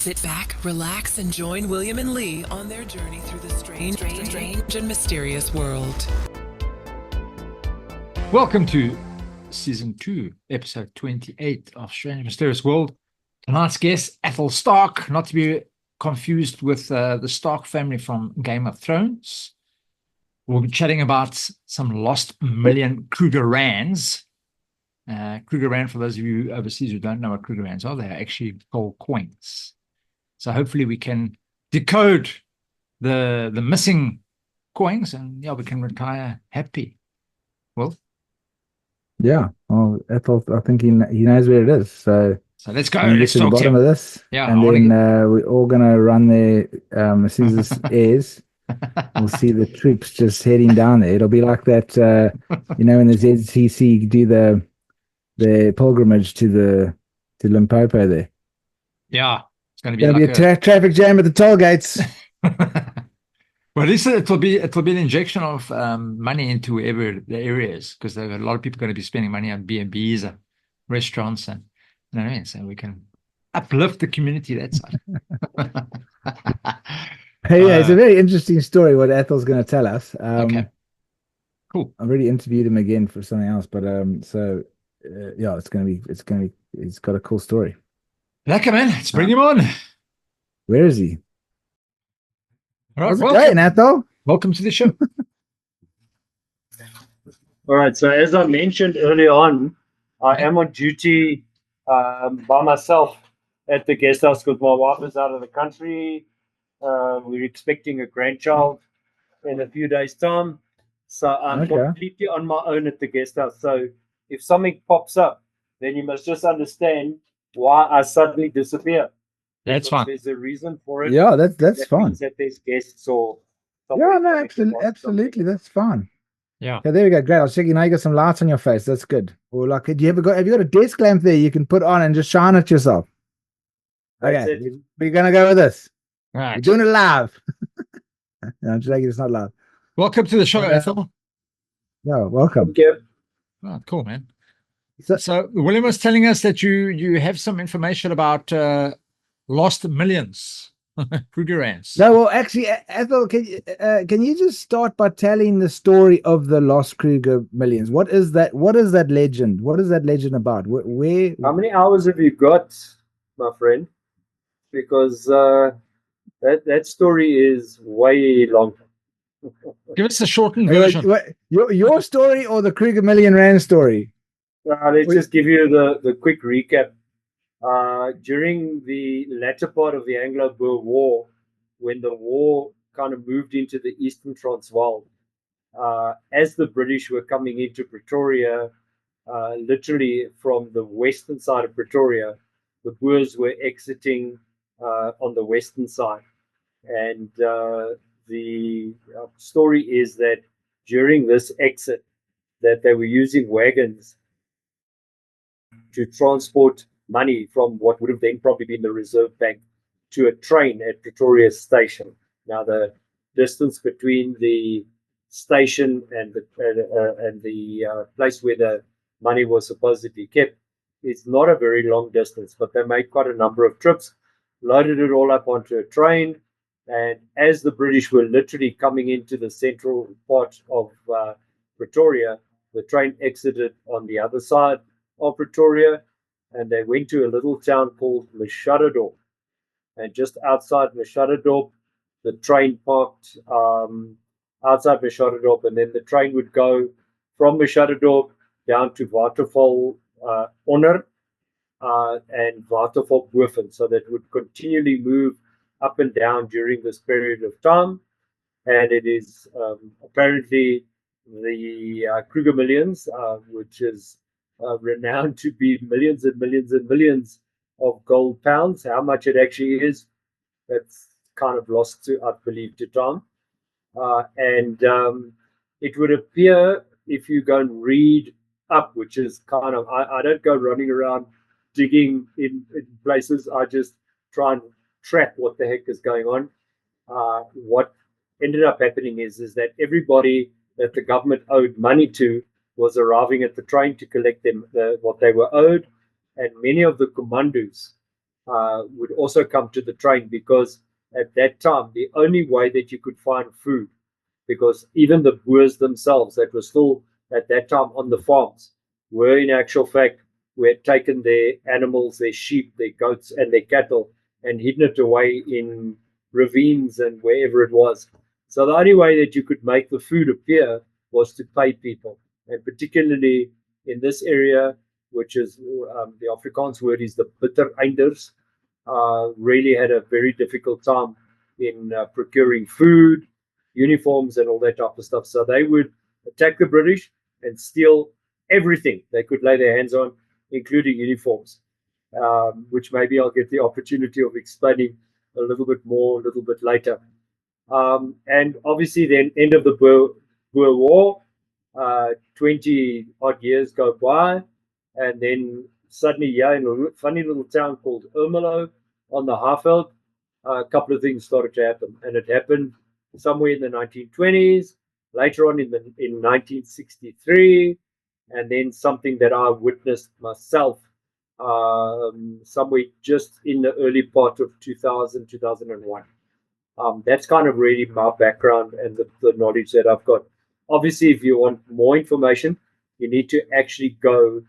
Sit back, relax, and join William and Lee on their journey through the strange and mysterious world. Welcome to Season 2, Episode 28 of Strange and Mysterious World. Tonight's guest, Athol Stark, not to be confused with the Stark family from Game of Thrones. We'll be chatting about some lost million Kruger rands. Kruger rand, for those of you overseas who don't know what Kruger rands are, they are actually gold coins. So hopefully we can decode the missing coins and we can retire happy. Well, yeah. Well, Athol, I think he knows where it is. So let's go. Let's Let's get to the talk to bottom him. of this. Yeah, and then we're all gonna run there as soon as this airs. We'll see the troops just heading down there. It'll be like that, when the ZCC do the pilgrimage to Limpopo there. Yeah, it's going to be a traffic jam at the toll gates. Well, at least it'll be an injection of money into wherever the area is, because there are a lot of people going to be spending money on B&Bs and restaurants, and you know what I mean. So we can uplift the community that side. Hey, it's a very interesting story what Athol's going to tell us. Okay, cool. I've already interviewed him again for something else, but it's got a cool story. Lekker, man. Let's bring him on. Where is he? All right, How's it going, Athol? Welcome to the show. All right. So as I mentioned earlier on, I am on duty by myself at the guest house because my wife is out of the country. We're expecting a grandchild in a few days' time. So I'm completely on my own at the guest house. So if something pops up, then you must just understand why I suddenly disappear. That's fine. There's a reason for it. Yeah, that's fine. Means that there's guests or yeah, no, absolutely, that's fine. Yeah. Okay, there we go. Great. I was checking. Now you got some lights on your face. That's good. Or like, have you got a desk lamp there you can put on and just shine at yourself? Okay, we're gonna go with this. All right. We're doing it live. No, I'm joking. It's not live. Welcome to the show, Athol. Yeah, welcome. Thank you. Oh, cool, man. So William was telling us that you have some information about lost millions, Kruger rands. No, well, actually, Athol, can you just start by telling the story of the lost Kruger millions? What is that? What is that legend? What is that legend about? Where? How many hours have you got, my friend? Because that story is way long. Give us a shortened version. Your story or the Kruger Million Rand story? Let's just give you the quick recap. During the latter part of the Anglo-Boer War, when the war kind of moved into the Eastern Transvaal, as the British were coming into Pretoria, literally from the western side of Pretoria, the Boers were exiting on the western side. And the story is that during this exit, that they were using wagons to transport money from what would have then probably been the Reserve Bank to a train at Pretoria Station. Now, the distance between the station and the place where the money was supposedly kept is not a very long distance, but they made quite a number of trips, loaded it all up onto a train, and as the British were literally coming into the central part of Pretoria, the train exited on the other side of Pretoria, and they went to a little town called Mashadadorp. And just outside Mashadadorp, the train parked outside Mashadadorp, and then the train would go from Mashadadorp down to Waterval Onder and Waterval Boven. So that would continually move up and down during this period of time. And it is apparently the Kruger Millions, which is renowned to be millions and millions and millions of gold pounds. How much it actually is, that's kind of lost to, I believe, to time. And it would appear, if you go and read up, which is kind of, I don't go running around digging in places. I just try and track what the heck is going on. What ended up happening is that everybody that the government owed money to was arriving at the train to collect them what they were owed, and many of the commandos would also come to the train, because at that time, the only way that you could find food, because even the Boers themselves that were still at that time on the farms were in actual fact, we had taken their animals, their sheep, their goats, and their cattle and hidden it away in ravines and wherever it was. So the only way that you could make the food appear was to pay people, and particularly in this area, which is the Afrikaans word is the bittereinders, really had a very difficult time in procuring food, uniforms, and all that type of stuff. So they would attack the British and steal everything they could lay their hands on, including uniforms, which maybe I'll get the opportunity of explaining a little bit more a little bit later. And obviously, then end of the Boer War, 20 odd years go by, and then suddenly, yeah, in a funny little town called Ermelo on the Highveld, a couple of things started to happen, and it happened somewhere in the 1920s, later on in 1963, and then something that I witnessed myself somewhere just in the early part of 2000, 2001. That's kind of really my background and the knowledge that I've got. Obviously, if you want more information, you need to actually go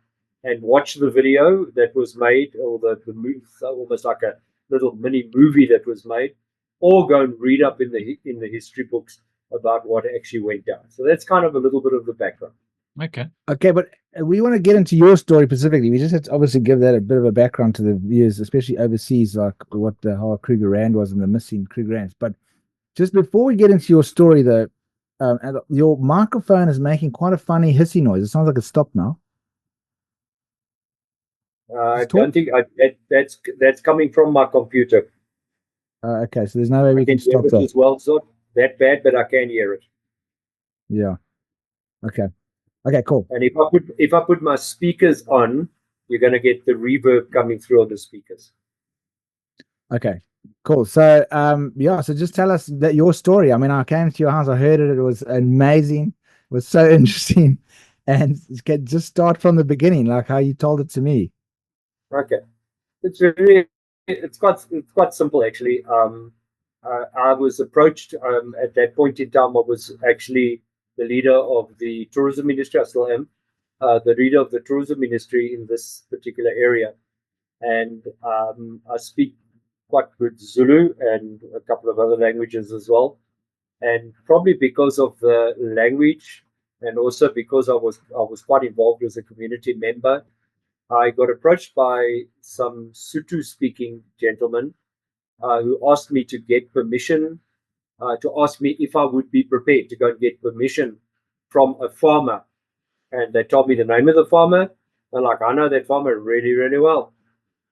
and watch the video that was made, or the movie, almost like a little mini movie that was made, or go and read up in the history books about what actually went down. So that's kind of a little bit of the background. Okay, but we want to get into your story specifically. We just have to obviously give that a bit of a background to the viewers, especially overseas, like what the whole Kruger Rand was and the missing Kruger Rands. But just before we get into your story, though, your microphone is making quite a funny hissy noise. It sounds like it's stopped now. I don't think that's coming from my computer. Okay, so there's no way we can stop it that as well. It's not that bad, but I can hear it. Yeah. Okay, cool. And if I put my speakers on, you're going to get the reverb coming through on the speakers. Okay, cool. So so just tell us that your story. I mean, I came to your house, I heard it, it was amazing, it was so interesting, and just start from the beginning, like how you told it to me. Okay, it's quite simple actually. I was approached at that point in time. I was actually the leader of the tourism ministry. I still am the leader of the tourism ministry in this particular area, and I speak quite good Zulu and a couple of other languages as well. And probably because of the language, and also because I was quite involved as a community member, I got approached by some Sotho-speaking gentlemen who asked me to get permission, to ask me if I would be prepared to go and get permission from a farmer. And they told me the name of the farmer. And like, I know that farmer really, really well.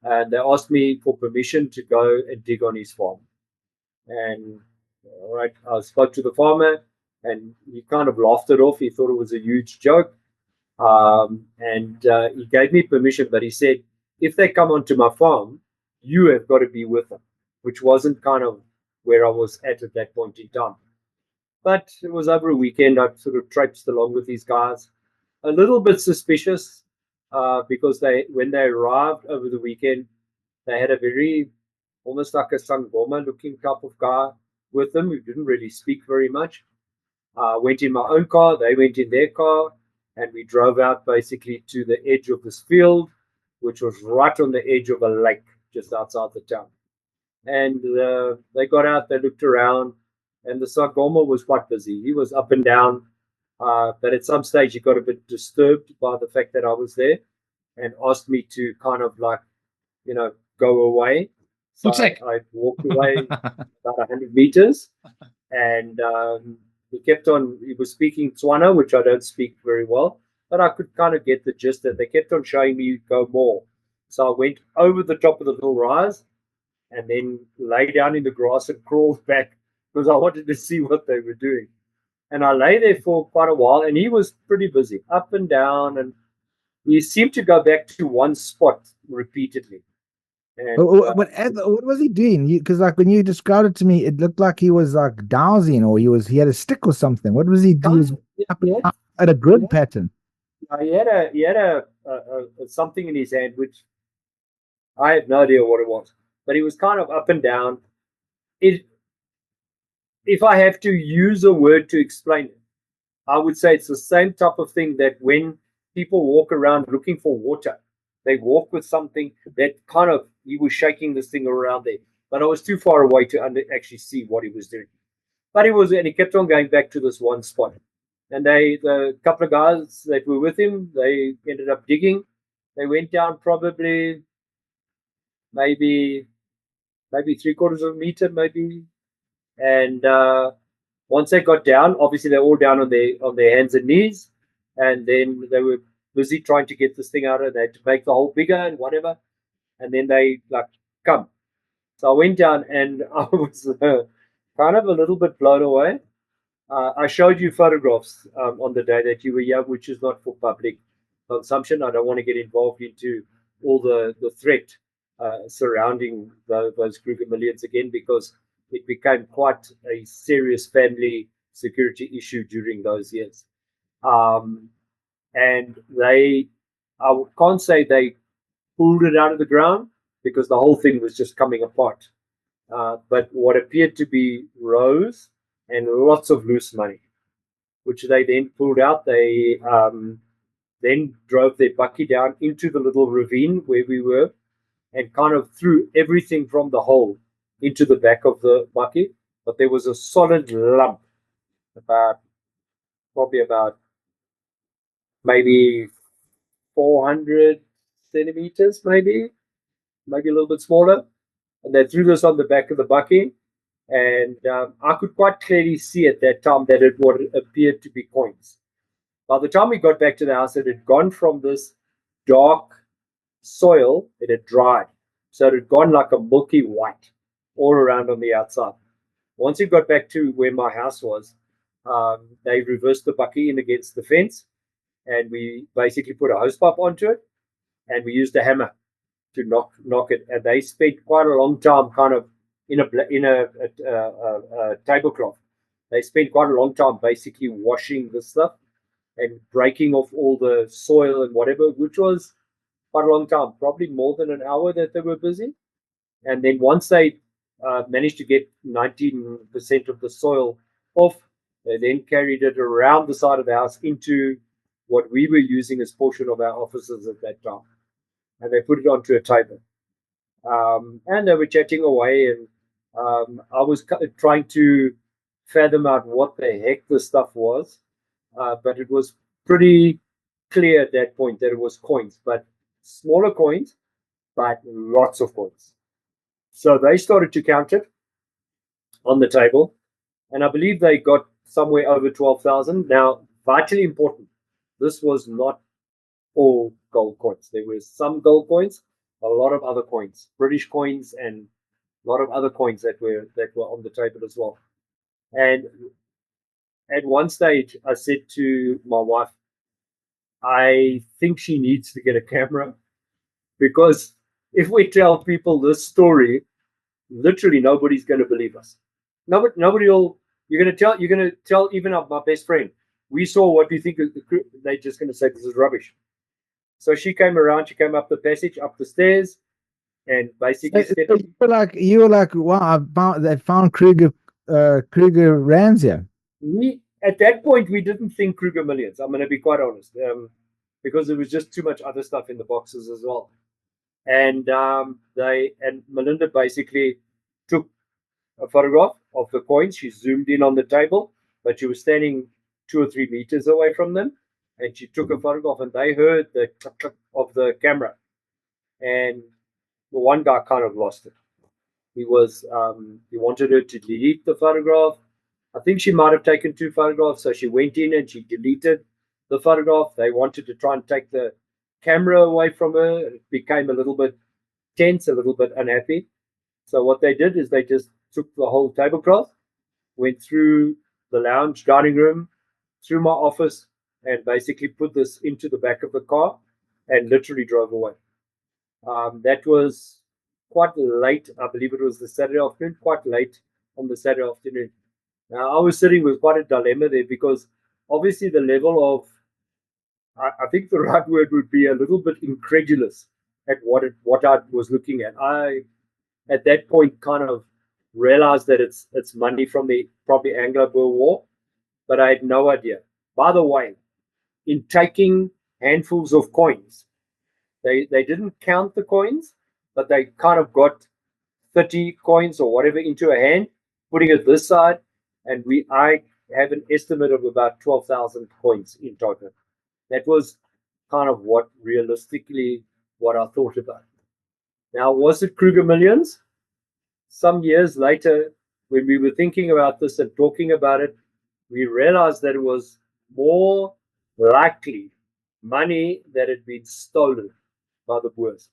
And they asked me for permission to go and dig on his farm. And all right, I spoke to the farmer, and he kind of laughed it off. He thought it was a huge joke. And he gave me permission, but he said, if they come onto my farm, you have got to be with them, which wasn't kind of where I was at that point in time. But it was over a weekend. I sort of traipsed along with these guys, a little bit suspicious because when they arrived over the weekend, they had a very, almost like a Sangoma looking type of guy with them who didn't really speak very much. Went in my own car, they went in their car, and we drove out basically to the edge of this field, which was right on the edge of a lake just outside the town. And they got out, they looked around, and the Sangoma was quite busy. He was up and down, but at some stage he got a bit disturbed by the fact that I was there and asked me to kind of like, go away. So I walked away about 100 meters, and he was speaking Tswana, which I don't speak very well, but I could kind of get the gist that they kept on showing me go more. So I went over the top of the little rise and then lay down in the grass and crawled back because I wanted to see what they were doing. And I lay there for quite a while, and he was pretty busy, up and down, and he seemed to go back to one spot repeatedly. And, what was he doing? Because like when you described it to me, it looked like he was like dowsing, or he had a stick or something. What was he doing? At a grid pattern. He had a something in his hand, which I have no idea what it was, but he was kind of up and down. It, if I have to use a word to explain it, I would say it's the same type of thing that when people walk around looking for water, they walk with something that kind of, he was shaking this thing around there, but I was too far away to actually see what he was doing. But he kept on going back to this one spot. And the couple of guys that were with him, they ended up digging. They went down probably maybe three-quarters of a meter, maybe. And once they got down, obviously they're all down on their hands and knees, and then they were busy trying to get this thing out, and they had to make the hole bigger and whatever. And then they like come. So I went down, and I was kind of a little bit blown away. I showed you photographs on the day that you were here, which is not for public consumption. I don't want to get involved into all the threat surrounding those Kruger Millions again, because it became quite a serious family security issue during those years. And I can't say they pulled it out of the ground, because the whole thing was just coming apart. But what appeared to be rows and lots of loose money, which they then pulled out. They then drove their bucky down into the little ravine where we were, and kind of threw everything from the hole into the back of the bucky. But there was a solid lump, probably about maybe 400 centimeters, maybe a little bit smaller. And they threw this on the back of the bucky. And I could quite clearly see at that time that it what appeared to be coins. By the time we got back to the house, it had gone from this dark soil, it had dried. So it had gone like a milky white all around on the outside. Once we got back to where my house was, they reversed the bucky in against the fence, and we basically put a hose pipe onto it, and we used a hammer to knock it. And they spent quite a long time kind of in a tablecloth. They spent quite a long time basically washing the stuff and breaking off all the soil and whatever, which was quite a long time, probably more than an hour that they were busy. And then once they managed to get 19% of the soil off, they then carried it around the side of the house into what we were using as portion of our offices at that time. And they put it onto a table. And they were chatting away, and I was trying to fathom out what the heck this stuff was, but it was pretty clear at that point that it was coins, but smaller coins, but lots of coins. So they started to count it on the table, and I believe they got somewhere over 12,000. Now, vitally important, this was not all gold coins. There were some gold coins, a lot of other coins, British coins, and a lot of other coins that were on the table as well. And at one stage, I said to my wife, I think she needs to get a camera, because if we tell people this story, literally nobody's going to believe us. Nobody will. You're going to tell even my best friend, we saw what we think. They're just going to say this is rubbish. So she came around. She came up the passage, up the stairs, and basically you were like, wow! They found Kruger Rands here. At that point, we didn't think Kruger Millions. I'm going to be quite honest, because there was just too much other stuff in the boxes as well. And Melinda basically took a photograph of the coins. She zoomed in on the table, but she was standing 2 or 3 meters away from them, and she took a photograph, and they heard the click click of the camera. And the one guy kind of lost it. He wanted her to delete the photograph. I think she might have taken 2 photographs, so she went in and she deleted the photograph. They wanted to try and take the camera away from her. It became a little bit tense, a little bit unhappy. So what they did is they just took the whole tablecloth, went through the lounge, dining room, through my office, and basically put this into the back of the car and literally drove away. That was quite late. I believe it was the Saturday afternoon, quite late on the Saturday afternoon. Now, I was sitting with quite a dilemma there, because obviously the level of, I think the right word would be a little bit incredulous at what I was looking at. I at that point kind of realized that it's money from the probably Anglo-Boer War, but I had no idea. By the way, in taking handfuls of coins, they didn't count the coins, but they kind of got 30 coins or whatever into a hand, putting it this side, and I have an estimate of about 12,000 coins in total. That was kind of what I thought about. Now, was it Kruger Millions? Some years later, when we were thinking about this and talking about it, we realized that it was more likely money that had been stolen by the Boers.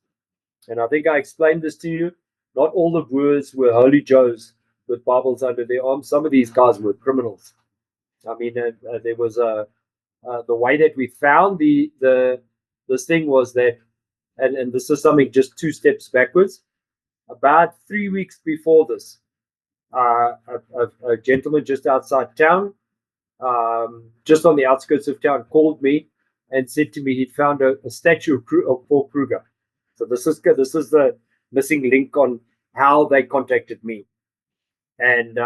And I think I explained this to you. Not all the Boers were holy Joes with Bibles under their arms. Some of these guys were criminals. I mean, there was the way that we found this thing was that, and this is something just 2 steps backwards. About 3 weeks before this, a gentleman just outside town, just on the outskirts of town, called me and said to me he'd found a statue of Paul Kruger. So this is the missing link on how they contacted me. And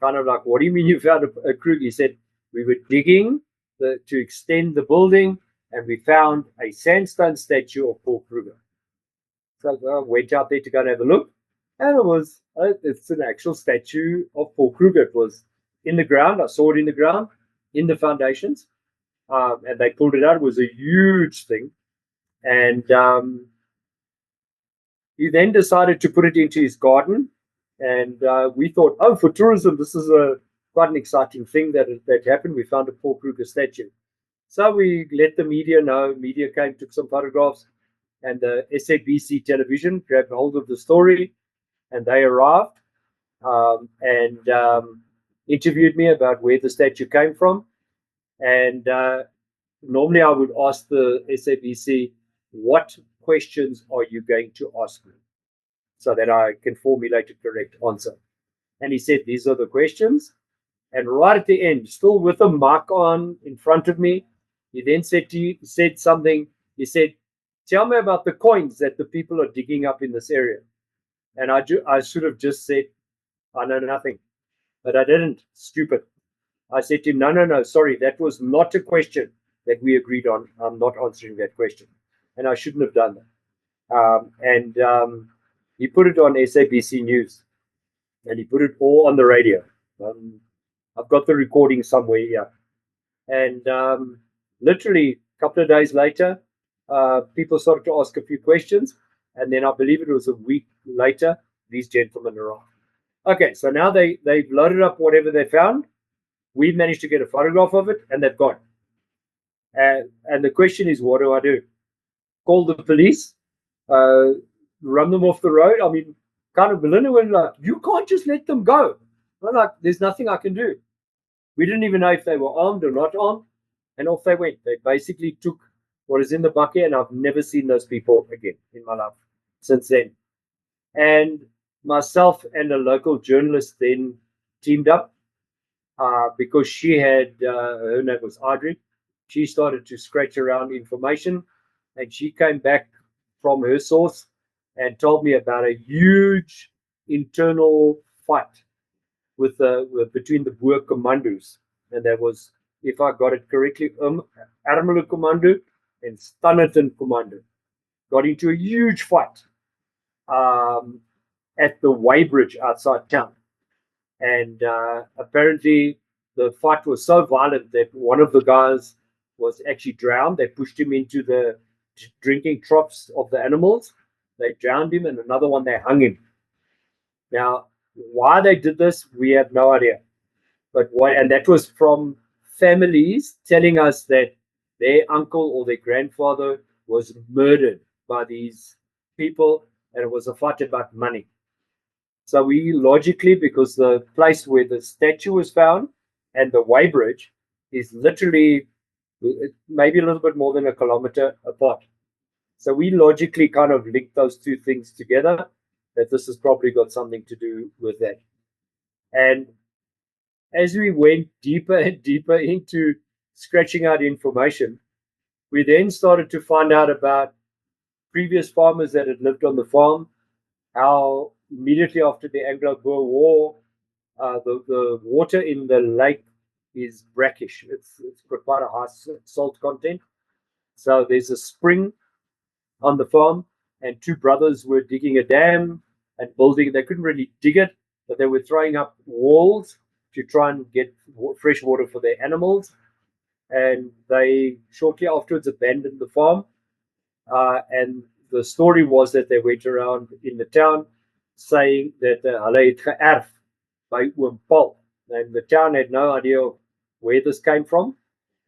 kind of like, what do you mean you found a Kruger? He said, we were digging to extend the building, and we found a sandstone statue of Paul Kruger. So I went out there to go and have a look, and it's an actual statue of Paul Kruger. It was in the ground. I saw it in the ground, in the foundations, and they pulled it out. It was a huge thing, and he then decided to put it into his garden, and we thought, oh, for tourism, this is quite an exciting thing that happened. We found a Paul Kruger statue. So we let the media know. Media came, took some photographs, and the SABC television grabbed hold of the story, and they arrived and interviewed me about where the statue came from. And normally I would ask the SABC, what questions are you going to ask me, so that I can formulate a correct answer. And he said, these are the questions. And right at the end, still with a mic on in front of me, he then said something. He said, tell me about the coins that the people are digging up in this area. And I should have just said, I know nothing. But I didn't. Stupid. I said to him, no, sorry, that was not a question that we agreed on. I'm not answering that question. And I shouldn't have done that. He put it on SABC News. And he put it all on the radio. I've got the recording somewhere here. And literally a couple of days later, people started to ask a few questions. And then I believe it was a week later, these gentlemen arrived. Okay, so now they've loaded up whatever they found. We managed to get a photograph of it, and they've gone. And the question is, what do I do? Call the police? Run them off the road? I mean, kind of Belinda went like, you can't just let them go. I'm like, there's nothing I can do. We didn't even know if they were armed or not armed, and off they went. They basically took what is in the bucket, and I've never seen those people again in my life since then. And myself and a local journalist then teamed up because she had, her name was Audrey. She started to scratch around information, and she came back from her source and told me about a huge internal fight between the Boer commandos. And that was, if I got it correctly, Armelo Commando and Standerton Commando got into a huge fight at the Weybridge outside town. And apparently the fight was so violent that one of the guys was actually drowned. They pushed him into the drinking troughs of the animals. They drowned him, and another one, they hung him. Now, why they did this, we have no idea. But why? And that was from families telling us that their uncle or their grandfather was murdered by these people, and it was a fight about money. So we logically, because the place where the statue was found and the Weybridge is literally maybe a little bit more than a kilometer apart. So we logically kind of linked those two things together, that this has probably got something to do with that. And as we went deeper and deeper into scratching out information, we then started to find out about previous farmers that had lived on the farm, how immediately after the Anglo-Boer War, the water in the lake is brackish. It's got quite a high salt content. So there's a spring on the farm, and two brothers were digging a dam and building. They couldn't really dig it, but they were throwing up walls to try and get fresh water for their animals. And they shortly afterwards abandoned the farm. And the story was that they went around in the town saying that hulle het geërf by oom Paul. And the town had no idea where this came from.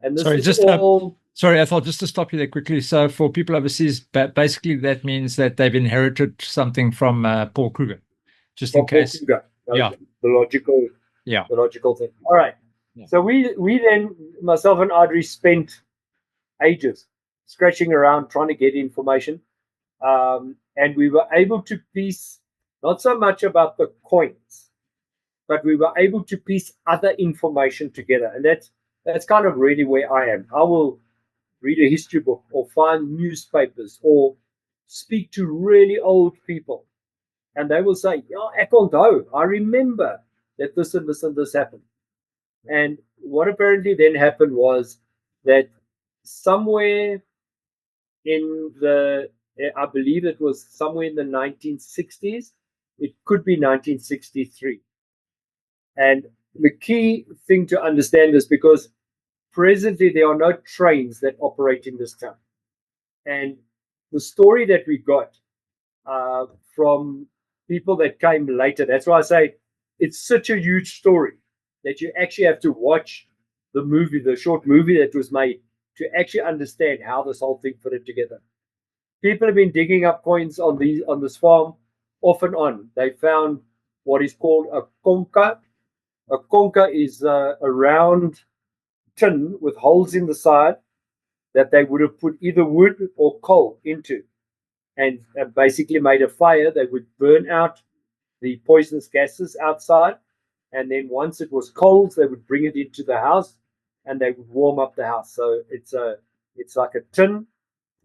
And this is all... Sorry, Athol, just to stop you there quickly. So for people overseas, basically that means that they've inherited something from Paul Kruger, just in case. Kruger, yeah. The logical thing. All right. Yeah. So we then, myself and Audrey, spent ages scratching around trying to get information. And we were able to piece not so much about the coins, but we were able to piece other information together. And that's kind of really where I am. I will read a history book or find newspapers or speak to really old people. And they will say, yeah, ek onthou, I remember that this and this and this happened. And what apparently then happened was that somewhere in I believe it was somewhere in the 1960s, it could be 1963. And the key thing to understand is because presently there are no trains that operate in this town. And the story that we got from people that came later, that's why I say it's such a huge story that you actually have to watch the movie, the short movie that was made, to actually understand how this whole thing fitted together. People have been digging up coins on this farm off and on. They found what is called a konka. A konka is a round tin with holes in the side that they would have put either wood or coal into, and basically made a fire. They would burn out the poisonous gases outside, and then once it was cold, they would bring it into the house and they would warm up the house. So it's like a tin.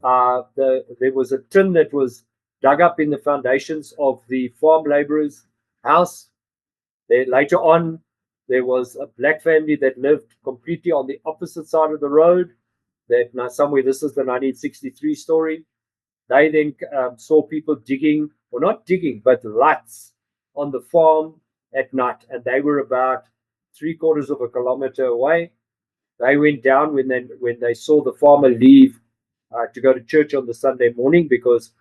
There was a tin that was dug up in the foundations of the farm laborer's house. Later on, there was a black family that lived completely on the opposite side of the road. That now somewhere, this is the 1963 story. They then saw people digging, or not digging, but lights on the farm at night, and they were about 3/4 of a kilometer away. They went down when they saw the farmer leave to go to church on the Sunday morning, because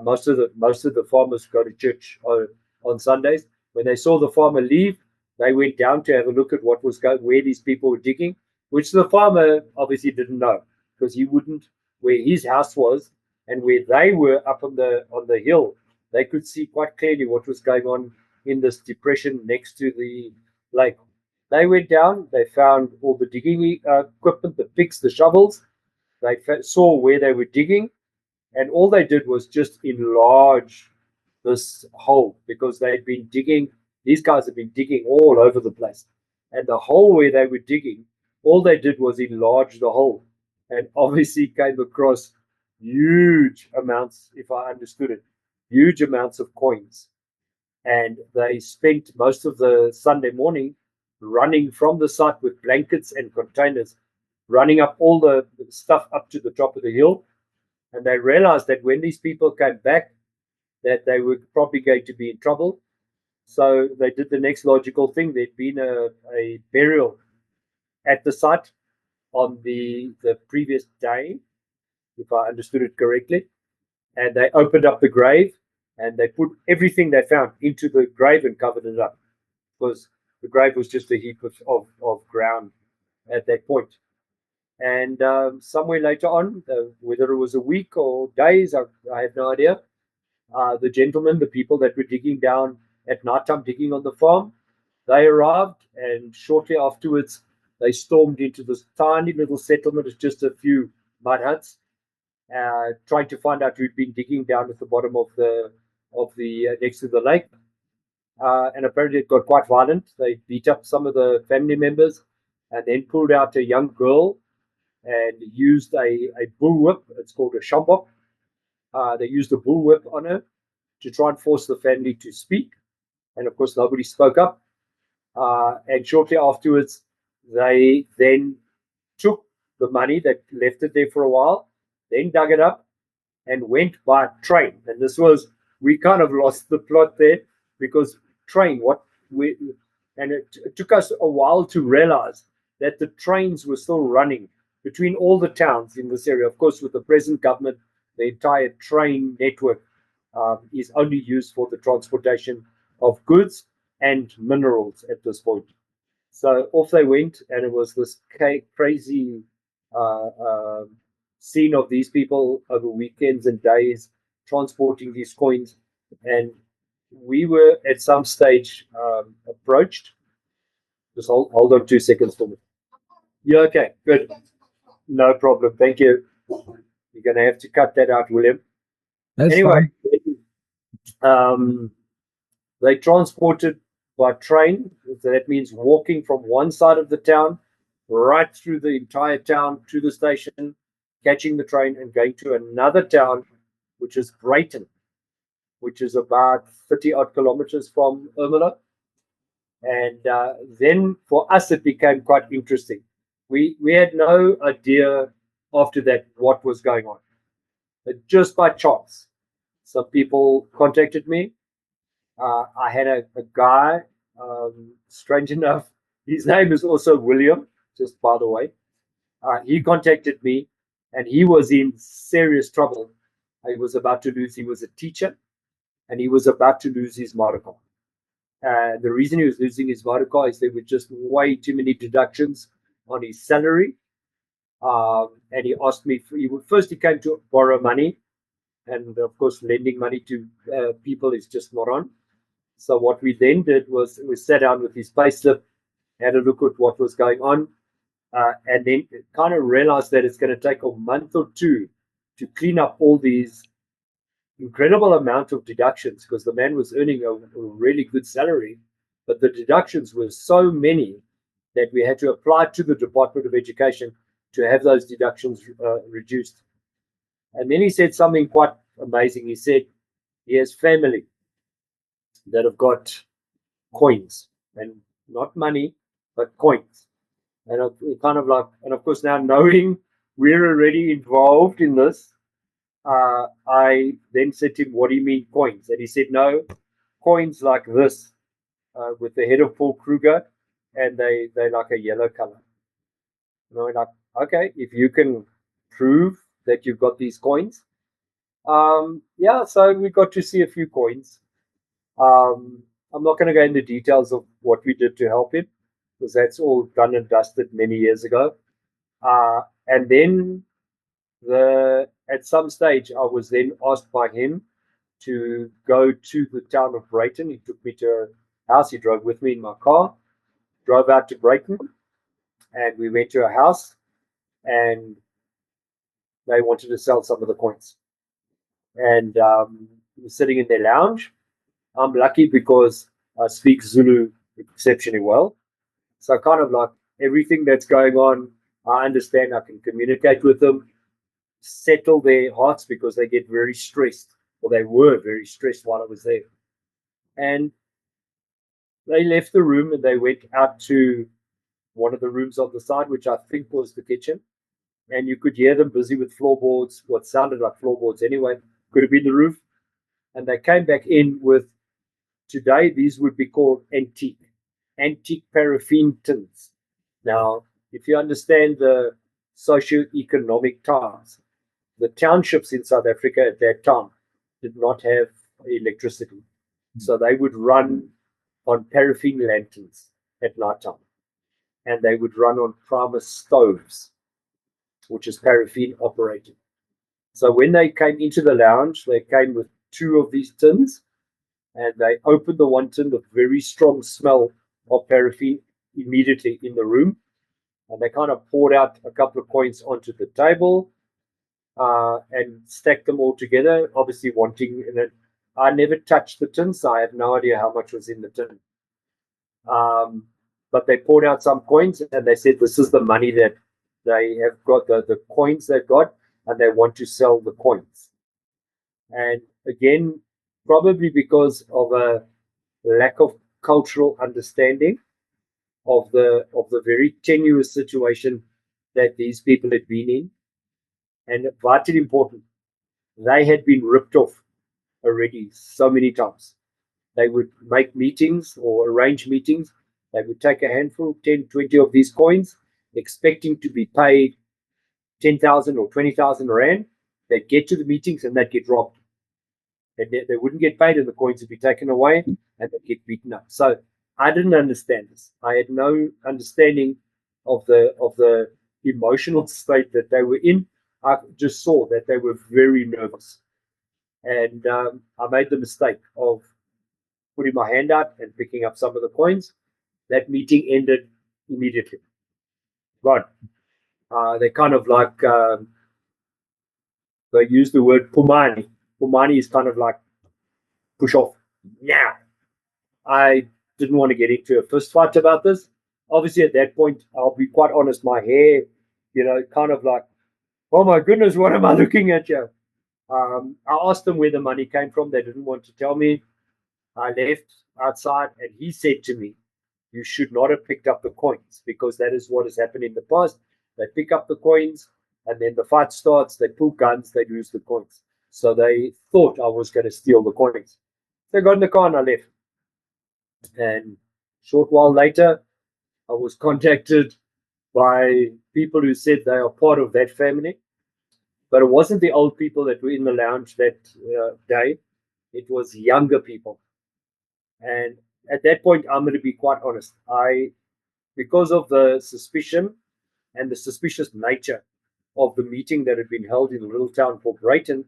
most of the farmers go to church on Sundays. When they saw the farmer leave, they went down to have a look at what was where these people were digging, which the farmer obviously didn't know, because he wouldn't, where his house was and where they were up on the hill, they could see quite clearly what was going on in this depression next to the lake. They went down, they found all the digging equipment, the picks, the shovels. They saw where they were digging, and all they did was just enlarge this hole, because they'd been digging. These guys have been digging all over the place, and the hole where they were digging, all they did was enlarge the hole, and obviously came across huge amounts, if I understood it, huge amounts of coins. And they spent most of the Sunday morning running from the site with blankets and containers, running up all the stuff up to the top of the hill. And they realized that when these people came back, that they were probably going to be in trouble. So they did the next logical thing. There'd been a burial at the site on the previous day, if I understood it correctly. And they opened up the grave, and they put everything they found into the grave and covered it up, because the grave was just a heap of ground at that point. And somewhere later on, whether it was a week or days, I have no idea, the gentlemen, the people that were digging down at nighttime, digging on the farm, they arrived, and shortly afterwards, they stormed into this tiny little settlement. It's just a few mud huts, trying to find out who'd been digging down at the bottom of the next to the lake. And apparently it got quite violent. They beat up some of the family members, and then pulled out a young girl and used a bullwhip. It's called a shambok, They used a bullwhip on her to try and force the family to speak. And of course, nobody spoke up. And shortly afterwards, they then took the money that left it there for a while, then dug it up and went by train. And this was, we kind of lost the plot there because train, and it took us a while to realize that the trains were still running between all the towns in this area. Of course, with the present government, the entire train network is only used for the transportation of goods and minerals at this point. So off they went, and it was this crazy scene of these people over weekends and days transporting these coins. And we were at some stage approached. Just hold on 2 seconds for me. Yeah, okay, good. No problem. Thank you. You're going to have to cut that out, William. That's Anyway, fine. they transported by train. So that means walking from one side of the town right through the entire town to the station, catching the train and going to another town, which is Brighton, which is about 30 odd kilometers from Ermelo. And then for us, it became quite interesting. We had no idea after that what was going on. But just by chance, some people contacted me. I had a guy, strange enough, his name is also William, just by the way. He contacted me and he was in serious trouble. He was about to lose, he was a teacher, and he was about to lose his motor car. The reason he was losing his motor car is there were just way too many deductions on his salary. And he asked me, first he came to borrow money. And of course, lending money to people is just not on. So what we then did was we sat down with his payslip, had a look at what was going on, and then kind of realized that it's going to take a month or two to clean up all these incredible amount of deductions, because the man was earning a really good salary, but the deductions were so many that we had to apply to the Department of Education to have those deductions reduced. And then he said something quite amazing. He said he has family that have got coins, and not money, but coins. And kind of like, and of course, now knowing we're already involved in this, I then said to him, "What do you mean coins?" And he said, "No, coins like this, with the head of Paul Kruger, and they like a yellow color." And I'm like, "Okay, if you can prove that you've got these coins." Yeah, so we got to see a few coins. I'm not going to go into details of what we did to help him, because that's all done and dusted many years ago. And then at some stage, I was then asked by him to go to the town of Brighton. He took me to a house. He drove with me in my car, drove out to Brighton, and we went to a house, and they wanted to sell some of the coins. And we were sitting in their lounge. I'm lucky because I speak Zulu exceptionally well. So kind of like everything that's going on, I understand. I can communicate with them, settle their hearts, because they get very stressed, or they were very stressed while I was there. And they left the room and they went out to one of the rooms on the side, which I think was the kitchen. And you could hear them busy with floorboards, what sounded like floorboards anyway, could have been the roof. And they came back in with, today, these would be called antique paraffin tins. Now, if you understand the socio-economic times, the townships in South Africa at that time did not have electricity. So they would run on paraffin lanterns at night time. And they would run on Primus stoves, which is paraffin operated. So when they came into the lounge, they came with two of these tins, and they opened the one tin, the very strong smell of paraffin immediately in the room. And they kind of poured out a couple of coins onto the table, and stacked them all together, obviously wanting. And I never touched the tin, so I have no idea how much was in the tin. But they poured out some coins, and they said this is the money that they have got, the coins they've got, and they want to sell the coins. And again, probably because of a lack of cultural understanding of the very tenuous situation that these people had been in. And vitally important, they had been ripped off already so many times. They would make meetings or arrange meetings. They would take a handful, 10, 20 of these coins, expecting to be paid 10,000 or 20,000 Rand. They'd get to the meetings and they'd get robbed. They wouldn't get paid and the coins would be taken away and they'd get beaten up. So I didn't understand this. I had no understanding of the emotional state that they were in. I just saw that they were very nervous. And I made the mistake of putting my hand out and picking up some of the coins. That meeting ended immediately. Gone. They kind of like, they use the word pumani. Pumani is kind of like push off. Now, I didn't want to get into a fist fight about this. Obviously, at that point, I'll be quite honest, my hair, kind of like, oh my goodness, what am I looking at here? I asked them where the money came from. They didn't want to tell me. I left outside and he said to me, you should not have picked up the coins because that is what has happened in the past. They pick up the coins and then the fight starts. They pull guns. They lose the coins. So they thought I was going to steal the coins. They got in the car and I left. And a short while later, I was contacted by people who said they are part of that family. But it wasn't the old people that were in the lounge that day. It was younger people. And at that point, I'm going to be quite honest. Because of the suspicion and the suspicious nature of the meeting that had been held in a little town called Brayton,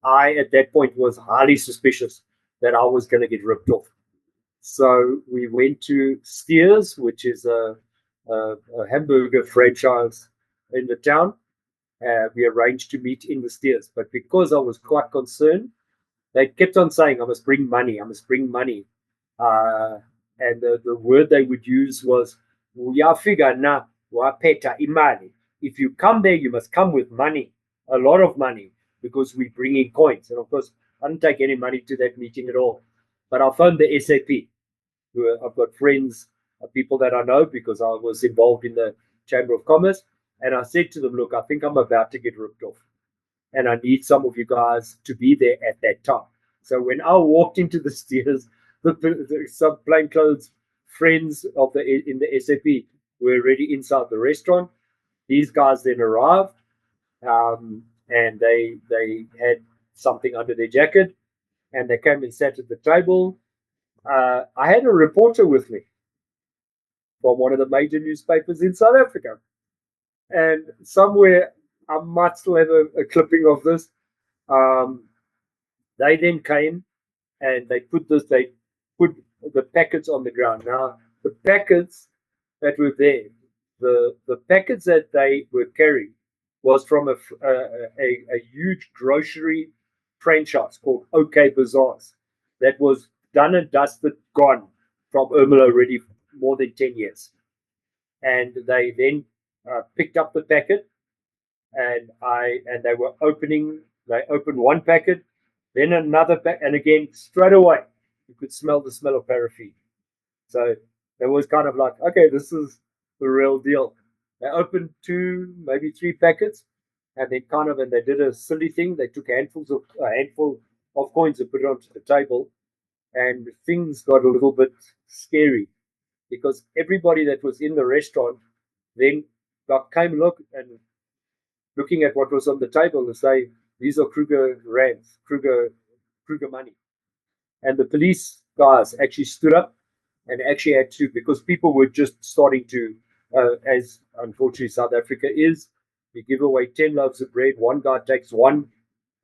I, at that point, was highly suspicious that I was going to get ripped off. So we went to Steers, which is a hamburger franchise in the town. We arranged to meet in the Steers. But because I was quite concerned, they kept on saying, I must bring money. I must bring money. And the word they would use was, "Uyafika na wapeta imali." If you come there, you must come with money, a lot of money, because we bring in coins. And of course, I didn't take any money to that meeting at all. But I phoned the SAP. I've got friends, people that I know because I was involved in the Chamber of Commerce. And I said to them, look, I think I'm about to get ripped off. And I need some of you guys to be there at that time. So when I walked into the Steers, some plainclothes friends in the SAP were already inside the restaurant. These guys then arrived, and they had something under their jacket, and they came and sat at the table. I had a reporter with me from one of the major newspapers in South Africa, and somewhere I might still have a clipping of this. They then came and they put the packets on the ground. Now, the packets that were there, the packets that they were carrying was from a huge grocery franchise called OK Bazaars that was done and dusted, gone from Ermelo already more than 10 years. And they then picked up the packet, and they were opening. They opened one packet, then another packet, and again straight away you could smell the smell of paraffin. So it was kind of like, okay, this is the real deal. They opened 2, maybe 3 packets, and they did a silly thing. They took a handful of coins and put it onto the table, and things got a little bit scary because everybody that was in the restaurant then came looking at what was on the table and say, these are Kruger rands, Kruger money. And the police guys actually stood up and actually had to, because people were just starting to, as unfortunately South Africa is, you give away 10 loaves of bread, one guy takes one,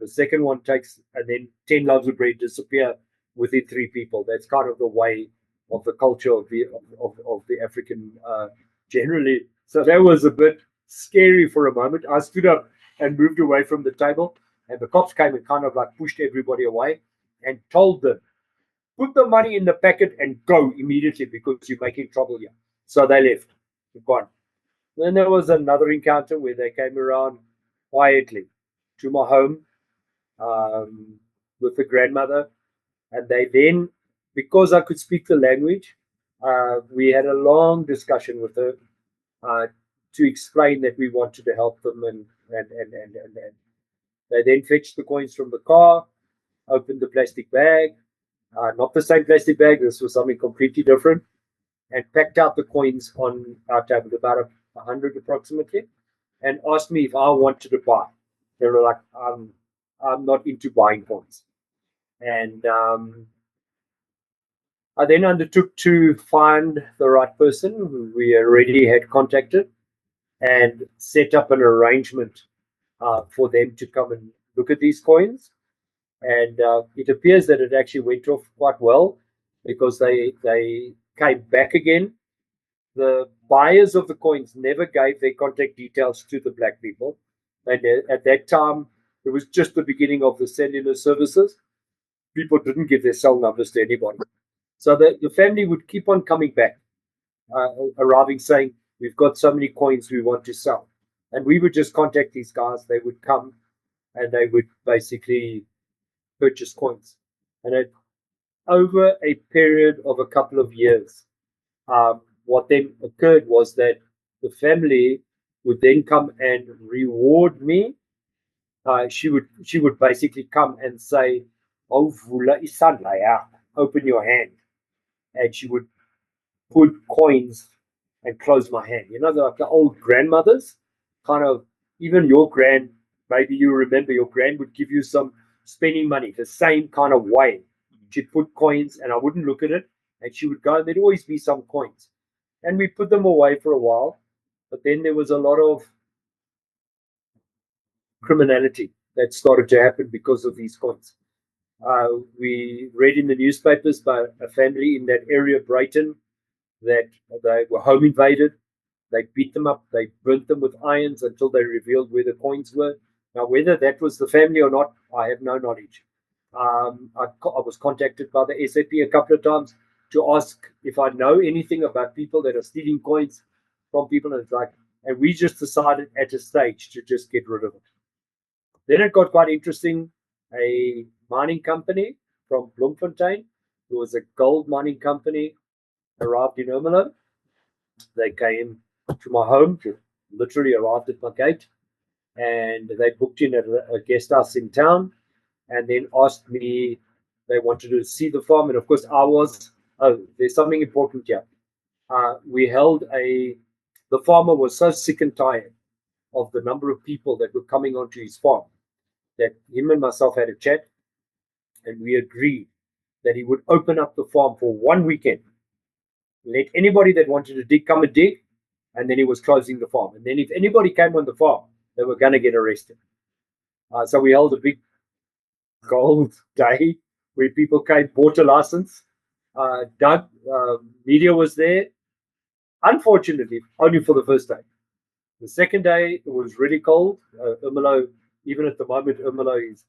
the second one takes, and then 10 loaves of bread disappear within 3 people. That's kind of the way of the culture of the African generally. So that was a bit scary for a moment. I stood up and moved away from the table, and the cops came and kind of like pushed everybody away and told them, put the money in the packet and go immediately because you're making trouble here. So they left. They're gone. Then there was another encounter where they came around quietly to my home with the grandmother. And they then, because I could speak the language, we had a long discussion with her to explain that we wanted to help them. And they then fetched the coins from the car, opened the plastic bag, not the same plastic bag, this was something completely different, and packed out the coins on our table, about 100 approximately, and asked me if I wanted to buy. They were like, I'm not into buying coins. And I then undertook to find the right person who we already had contacted and set up an arrangement for them to come and look at these coins. And it appears that it actually went off quite well because they came back again. The buyers of the coins never gave their contact details to the black people. And at that time, it was just the beginning of the cellular services. People didn't give their cell numbers to anybody. So the family would keep on coming back, arriving saying, we've got so many coins we want to sell. And we would just contact these guys. They would come and they would basically purchase coins. And over a period of a couple of years, what then occurred was that the family would then come and reward me. She would basically come and say, "Oh, vula isandla, open your hand," and she would put coins and close my hand. You know, like the old grandmothers, kind of. Even your grand, maybe you remember your grand would give you some spending money the same kind of way. She'd put coins, and I wouldn't look at it, and she would go. There'd always be some coins. And we put them away for a while, but then there was a lot of criminality that started to happen because of these coins. We read in the newspapers by a family in that area of Brighton that they were home invaded. They beat them up. They burnt them with irons until they revealed where the coins were. Now, whether that was the family or not, I have no knowledge. I was contacted by the SAP a couple of times to ask if I know anything about people that are stealing coins from people. And it's like, and we just decided at a stage to just get rid of it. Then it got quite interesting. A mining company from Bloemfontein, who was a gold mining company, arrived in Ermelo. They came to my home, literally arrived at my gate, and they booked in at a guest house in town, and then asked me, they wanted to see the farm. And of course, there's something important here. The farmer was so sick and tired of the number of people that were coming onto his farm that him and myself had a chat, and we agreed that he would open up the farm for 1 weekend, let anybody that wanted to dig come and dig, and then he was closing the farm. And then if anybody came on the farm, they were going to get arrested. So we held a big gold day where people came, bought a license. Doug, media was there. Unfortunately, only for the first day. The second day, it was really cold. Ermelo, even at the moment, Ermelo is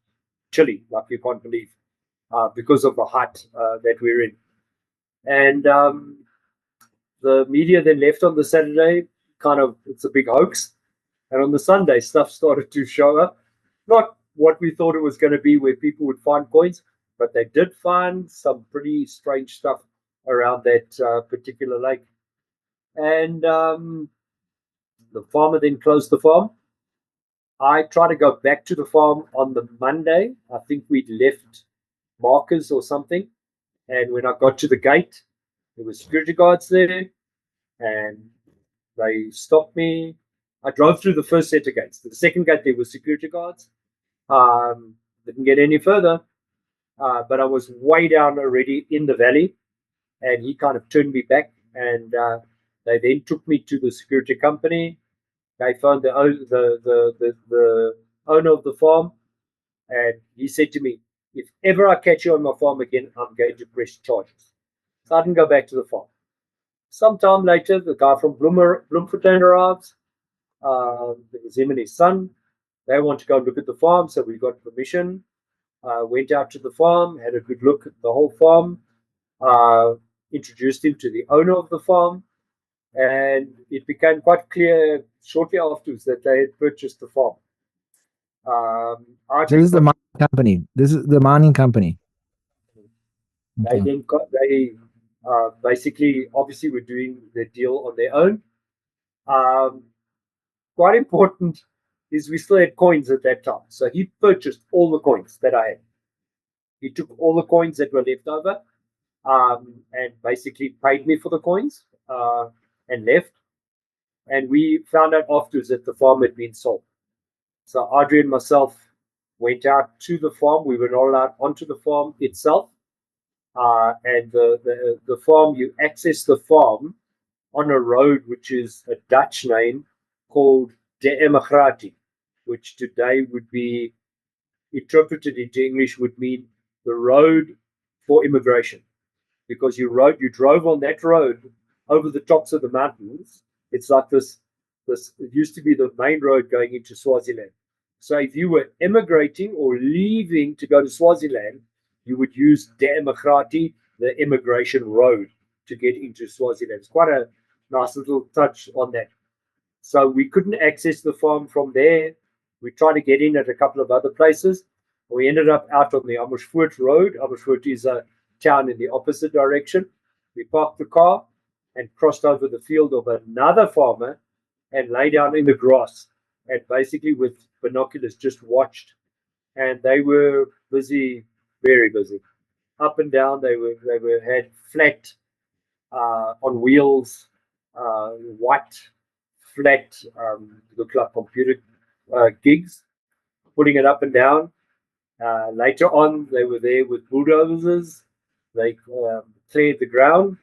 chilly, like you can't believe, because of the height that we're in. And the media then left on the Saturday, it's a big hoax. And on the Sunday, stuff started to show up. Not what we thought it was going to be, where people would find coins, but they did find some pretty strange stuff around that particular lake. And the farmer then closed the farm. I tried to go back to the farm on the Monday. I think we'd left markers or something. And when I got to the gate, there were security guards there, and they stopped me. I drove through the first set of gates. The second gate, there were security guards. Didn't get any further, but I was way down already in the valley, and he kind of turned me back, and they then took me to the security company. They found the owner of the farm, and he said to me, "If ever I catch you on my farm again, I'm going to press charges." So I didn't go back to the farm. Sometime later, the guy from Bloemfontein arrives. It was him and his son. They want to go and look at the farm, so we got permission. Went out to the farm, had a good look at the whole farm, introduced him to the owner of the farm, and it became quite clear shortly afterwards that they had purchased the farm. So this is the mining company. This is the mining company. They Okay. then basically, obviously, were doing the deal on their own. Quite important is we still had coins at that time. So he purchased all the coins that I had. He took all the coins that were left over and basically paid me for the coins and left. And we found out afterwards that the farm had been sold. So Audrey and myself went out to the farm. We were not allowed onto the farm itself. And the farm, you access the farm on a road which is a Dutch name called De Emigratie, which today would be interpreted into English would mean the road for immigration, because you drove on that road over the tops of the mountains. It's like this. It used to be the main road going into Swaziland. So if you were emigrating or leaving to go to Swaziland, you would use De Emigratie, the immigration road, to get into Swaziland. It's quite a nice little touch on that. So we couldn't access the farm from there. We tried to get in at a couple of other places. We ended up out on the Amersfoort Road. Amersfoort is a town in the opposite direction. We parked the car and crossed over the field of another farmer and lay down in the grass and basically with binoculars just watched. And they were busy, very busy. Up and down, they had flat on wheels, white flat, look like computer gigs, putting it up and down. Later on, they were there with bulldozers. They cleared the ground,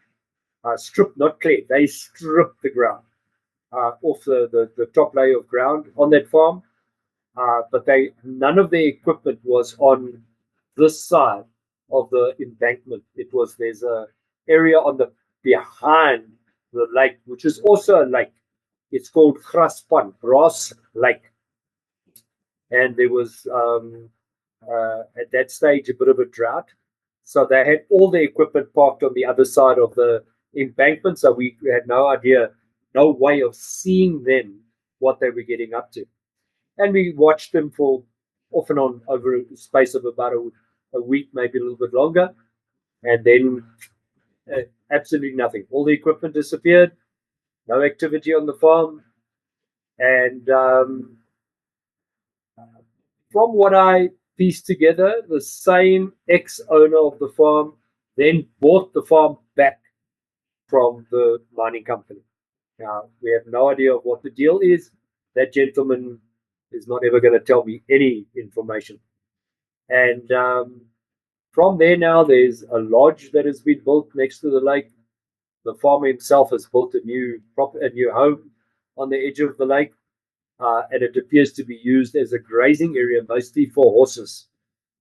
not cleared, they stripped the ground off the top layer of ground on that farm. But none of their equipment was on this side of the embankment. There's a area on the behind the lake, which is also a lake. It's called Grass Lake. And there was at that stage a bit of a drought. So they had all the equipment parked on the other side of the embankment. So we had no idea, no way of seeing them, what they were getting up to. And we watched them for off and on over a space of about a week, maybe a little bit longer. And then absolutely nothing. All the equipment disappeared, no activity on the farm. And from what I pieced together, the same ex-owner of the farm then bought the farm back from the mining company. Now, we have no idea of what the deal is. That gentleman is not ever going to tell me any information. And from there now, there's a lodge that has been built next to the lake. The farmer himself has built a new home on the edge of the lake. And it appears to be used as a grazing area, mostly for horses.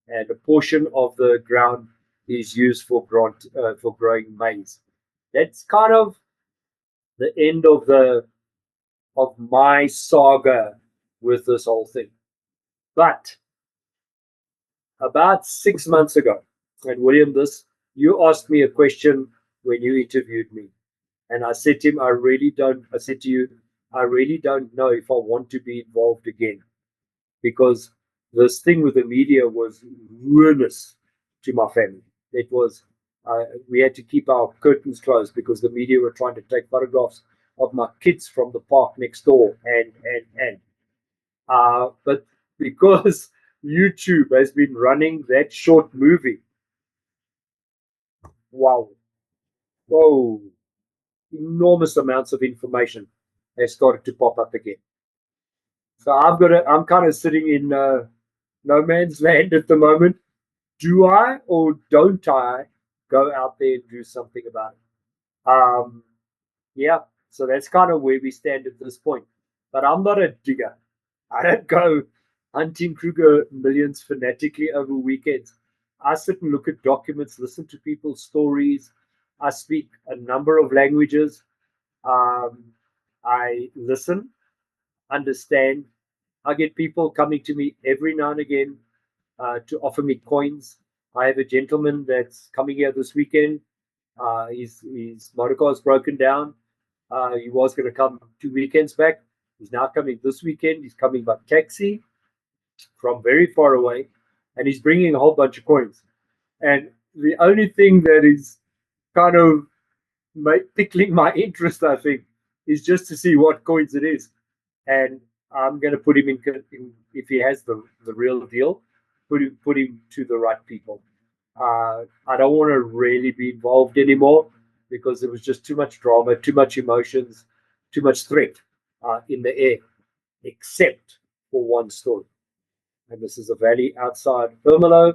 And a portion of the ground is used for growing maize. That's kind of the end of my saga with this whole thing. But about 6 months ago, and William, you asked me a question when you interviewed me, and I said to him, I said to you, I really don't know if I want to be involved again, because this thing with the media was ruinous to my family. It was, we had to keep our curtains closed because the media were trying to take photographs of my kids from the park next door, but because YouTube has been running that short movie, wow, whoa, enormous amounts of information has started to pop up again. So I'm kind of sitting in no man's land at the moment. Do I or don't I go out there and do something about it? Yeah, so that's kind of where we stand at this point. But I'm not a digger. I don't go hunting Kruger Millions fanatically over weekends. I sit and look at documents, listen to people's stories. I speak a number of languages. I listen, understand. I get people coming to me every now and again to offer me coins. I have a gentleman that's coming here this weekend. His motor car is broken down. He was going to come 2 weekends back. He's now coming this weekend. He's coming by taxi. from very far away, and he's bringing a whole bunch of coins. And the only thing that is kind of tickling my interest, I think, is just to see what coins it is. And I'm going to put him in if he has the real deal, put him to the right people. I don't want to really be involved anymore because there was just too much drama, too much emotions, too much threat in the air, except for one story. And this is a valley outside Ermelo,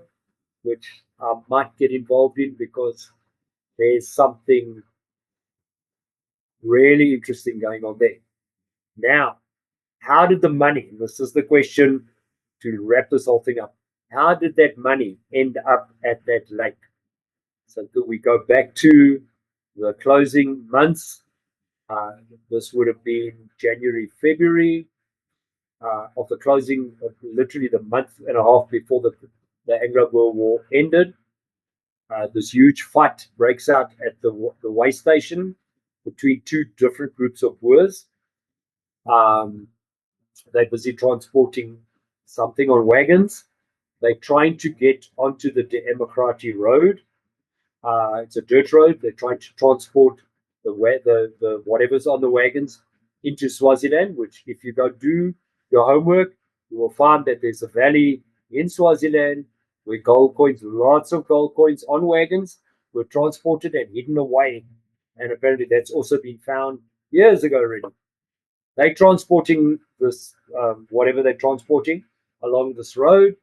which I might get involved in because there's something really interesting going on there. Now, how did the money, this is the question to wrap this whole thing up, how did that money end up at that lake? So could we go back to the closing months? This would have been January, February of the closing, literally the month and a half before the Anglo-Boer War ended. This huge fight breaks out at the way station between two different groups of Boers. They're busy transporting something on wagons. They're trying to get onto the De Emocratie Road. It's a dirt road. They're trying to transport the whatever's on the wagons into Swaziland, which if you go do your homework, you will find that there's a valley in Swaziland where gold coins, lots of gold coins on wagons were transported and hidden away. And apparently that's also been found years ago already. They're transporting this, whatever they're transporting along this road.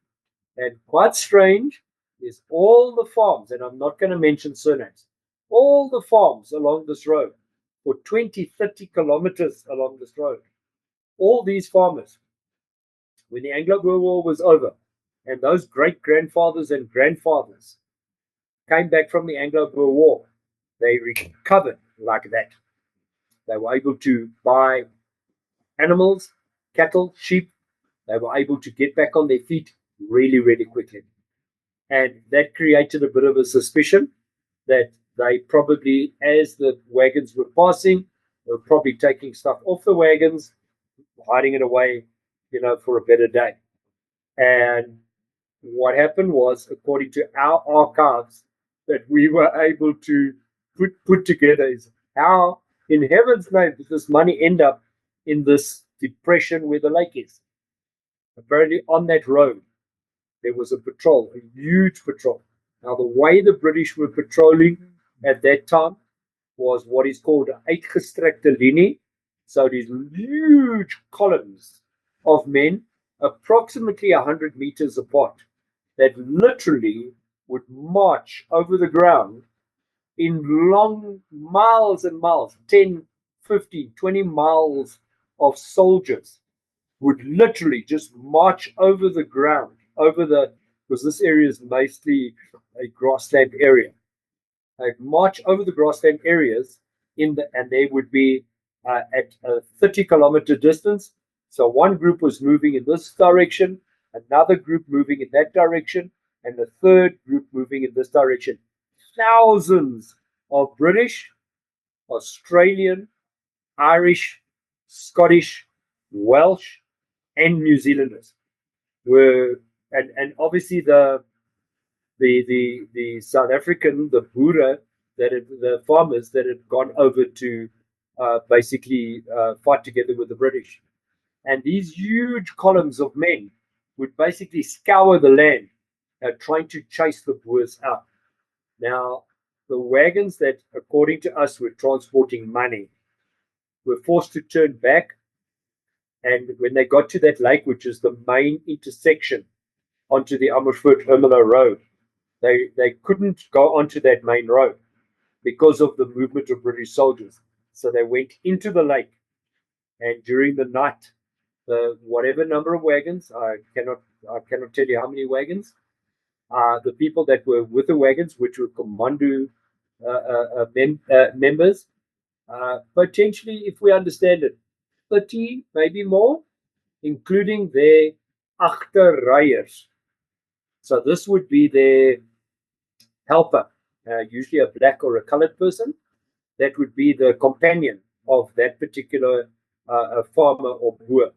And quite strange is all the farms, and I'm not going to mention surnames, all the farms along this road for 20, 30 kilometers along this road. All these farmers, when the Anglo-Boer War was over, and those great-grandfathers and grandfathers came back from the Anglo-Boer War, they recovered like that. They were able to buy animals, cattle, sheep. They were able to get back on their feet really, really quickly. And that created a bit of a suspicion that they probably, as the wagons were passing, were probably taking stuff off the wagons, hiding it away, for a better day. And what happened was, according to our archives, that we were able to put together is how, in heaven's name, did this money end up in this depression where the lake is? Apparently, on that road, there was a patrol, a huge patrol. Now, the way the British were patrolling at that time was what is called an uitgestrekte linie. So these huge columns of men, approximately 100 meters apart, that literally would march over the ground in long miles and miles, 10, 15, 20 miles of soldiers would literally just march over the ground, because this area is mostly a grassland area. They'd march over the grassland areas and they would be at a 30-kilometer distance. So one group was moving in this direction, another group moving in that direction, and the third group moving in this direction. Thousands of British, Australian, Irish, Scottish, Welsh, and New Zealanders were, and obviously the South African, the Boere, the farmers that had gone over to basically fight together with the British. And these huge columns of men would basically scour the land, trying to chase the Boers out. Now, the wagons that, according to us, were transporting money were forced to turn back. And when they got to that lake, which is the main intersection onto the Amersfoort Ermelo Road, they couldn't go onto that main road because of the movement of British soldiers. So they went into the lake, and during the night, whatever number of wagons, I cannot tell you how many wagons, the people that were with the wagons, which were commando members, potentially, if we understand it, 30, maybe more, including their agterrijers. So this would be their helper, usually a black or a colored person. That would be the companion of that particular farmer or Boer.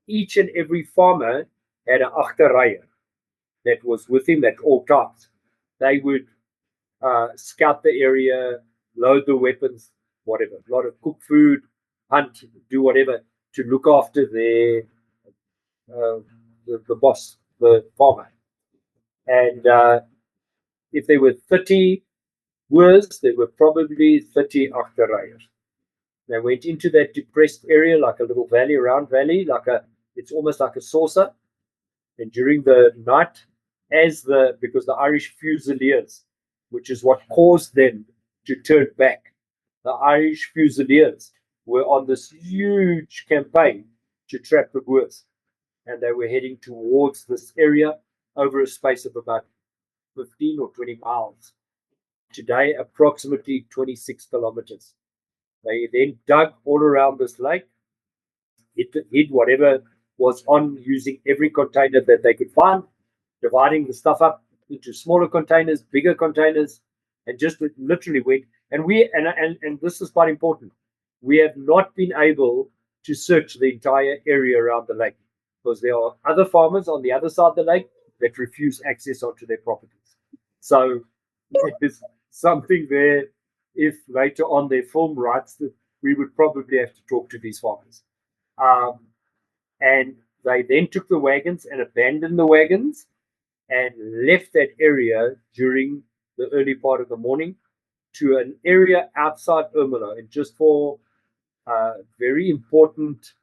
Each and every farmer had an achterrijer that was with him at all times. They would scout the area, load the weapons, whatever, a lot of cook food, hunt, do whatever to look after the boss, the farmer. And if there were 30 Boers, there were probably 30 achterrijers. They went into that depressed area, like a little valley, round valley, it's almost like a saucer. And during the night, because the Irish Fusiliers, which is what caused them to turn back, the Irish Fusiliers were on this huge campaign to trap the Boers. And they were heading towards this area over a space of about 15 or 20 miles. Today, approximately 26 kilometers. They then dug all around this lake, hid whatever was on, using every container that they could find, dividing the stuff up into smaller containers, bigger containers, and just literally went. And this is quite important. We have not been able to search the entire area around the lake because there are other farmers on the other side of the lake that refuse access onto their properties. So there's something there. If later on their film rights, we would probably have to talk to these farmers. And they then took the wagons and abandoned the wagons and left that area during the early part of the morning to an area outside Ermelo. And just for a very important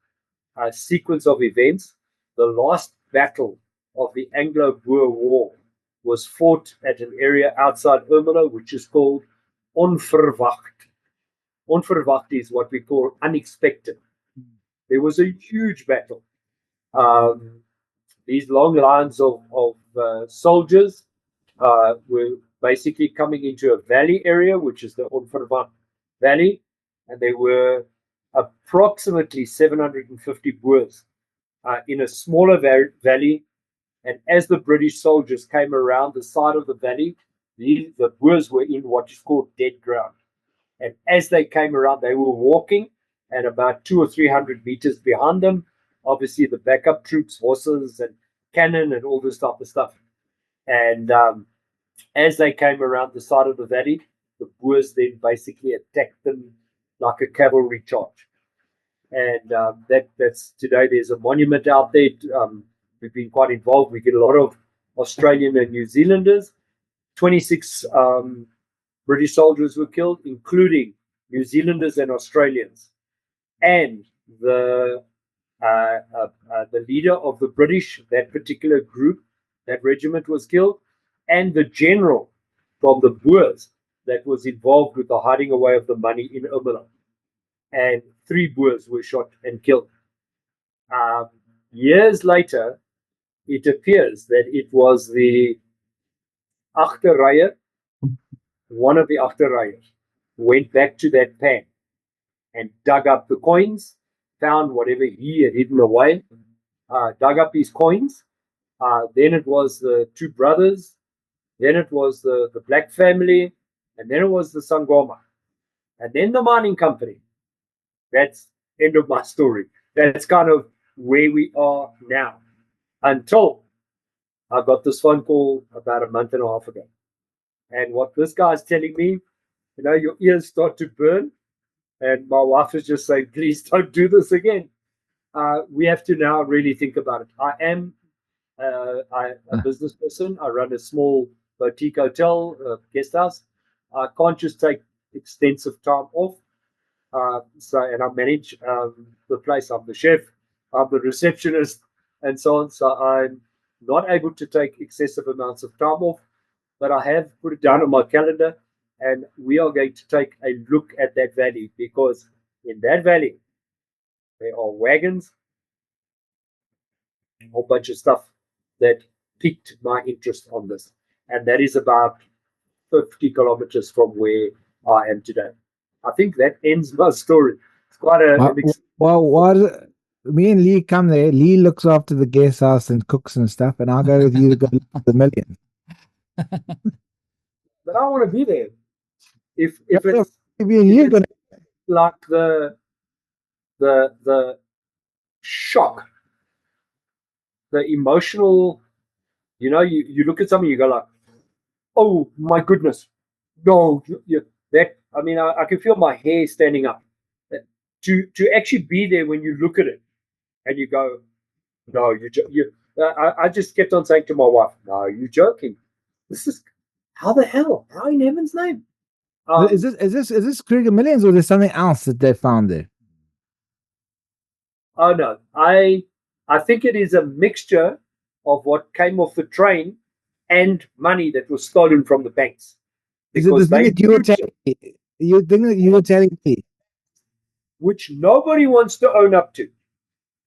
sequence of events, the last battle of the Anglo-Boer War was fought at an area outside Ermelo, which is called Onverwacht. Onverwacht is what we call unexpected. There was a huge battle. These long lines of soldiers were basically coming into a valley area, which is the Onverwacht Valley, and there were approximately 750 Boers in a smaller valley. And as the British soldiers came around the side of the valley, the Boers were in what is called dead ground. And as they came around, they were walking, and about 200 or 300 meters behind them, obviously the backup troops, horses and cannon and all this type of stuff. And as they came around the side of the valley, the Boers then basically attacked them like a cavalry charge. And that's today. There's a monument out there. We've been quite involved. We get a lot of Australian and New Zealanders. 26 British soldiers were killed, including New Zealanders and Australians. And the leader of the British, that particular group, that regiment was killed, and the general from the Boers that was involved with the hiding away of the money in Ermelo. And 3 Boers were shot and killed. Years later, it appears that it was the achterrijer, one of the achterrijers, went back to that pan and dug up the coins, found whatever he had hidden away, dug up his coins. Then it was the 2 brothers, then it was the black family, and then it was the Sangoma, and then the mining company. That's end of my story. That's kind of where we are now. Until I got this phone call about a month and a half ago. And what this guy's telling me, your ears start to burn. And my wife is just saying, please don't do this again. We have to now really think about it. I am a business person. I run a small boutique hotel, guest house. I can't just take extensive time off. And I manage the place. I'm the chef, I'm the receptionist, and so on. So I'm not able to take excessive amounts of time off, but I have put it down on my calendar, and we are going to take a look at that valley, because in that valley there are wagons, a whole bunch of stuff that piqued my interest on this, and that is about 50 kilometers from where I am today. I think that ends my story. It's quite me and Lee come there. Lee looks after the guest house and cooks and stuff, and I'll go with you to go to the Millions. But I want to be there. If it's like the shock the emotional, you look at something, you go like, oh my goodness, no, I can feel my hair standing up. To actually be there when you look at it and you go, no, I just kept on saying to my wife, no, you're joking. This is how the hell? How in heaven's name? Is this Kruger Millions, or is there something else that they found there? Oh no, I think it is a mixture of what came off the train and money that was stolen from the banks. Is it the thing that you were telling me? You think that you were telling me? Which nobody wants to own up to.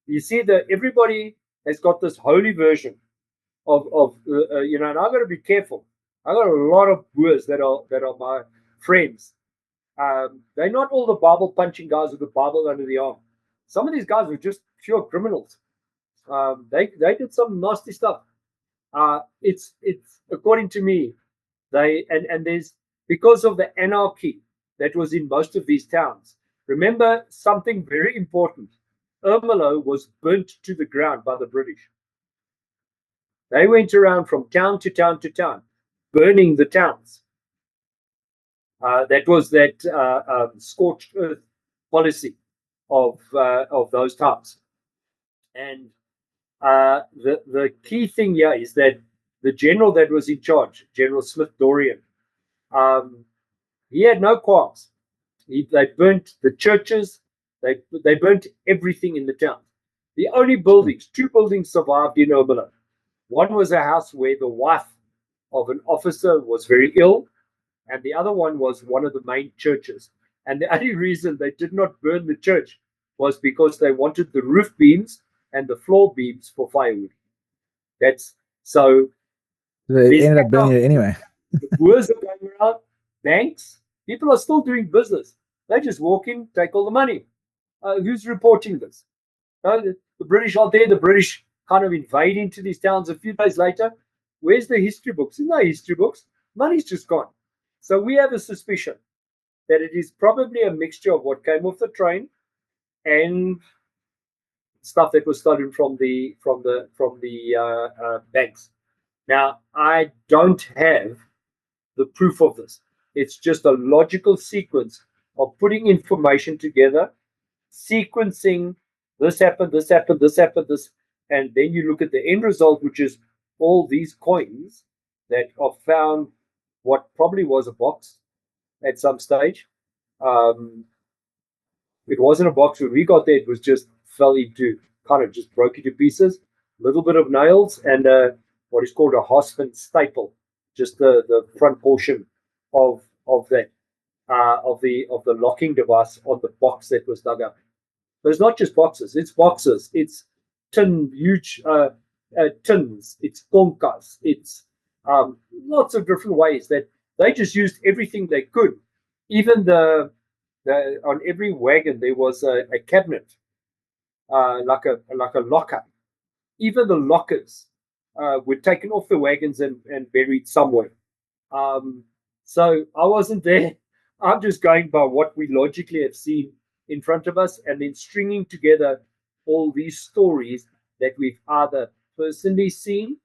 You see that everybody has got this holy version of and I've got to be careful. I got a lot of boers that are my friends. They're not all the Bible punching guys with the Bible under the arm. Some of these guys were just pure criminals. They did some nasty stuff. It's according to me, there's, because of the anarchy that was in most of these towns. Remember something very important. Ermelo was burnt to the ground by the British. They went around from town to town to town, burning the towns. That was that scorched earth policy of those times. And the key thing here is that the general that was in charge, General Smith Dorian, he had no qualms. They burnt the churches. They burnt everything in the town. The only buildings, 2 buildings survived in Ermelo. One was a house where the wife of an officer was very ill, and the other one was one of the main churches. And the only reason they did not burn the church was because they wanted the roof beams and the floor beams for firewood. That's so. They ended up burning it anyway. The boers are going around, banks, people are still doing business. They just walk in, take all the money. Who's reporting this? The British are there. The British kind of invade into these towns a few days later. Where's the history books? There's no history books. Money's just gone. So we have a suspicion that it is probably a mixture of what came off the train and stuff that was stolen from the banks. Now, I don't have the proof of this. It's just a logical sequence of putting information together, sequencing this happened, this happened, this happened, this, and then you look at the end result, which is all these coins that are found, what probably was a box at some stage. It wasn't a box when we got there, it was just fell into, kind of just broke into pieces, a little bit of nails and what is called a Hosfin staple, just the front portion of that of the locking device on the box that was dug up. But it's not just boxes; it's boxes, it's huge tins, it's konkas, it's lots of different ways that they just used everything they could. Even the on every wagon there was a cabinet, like a locker. Even the lockers were taken off the wagons and buried somewhere. So I wasn't there. I'm just going by what we logically have seen in front of us and then stringing together all these stories that we've either personally seen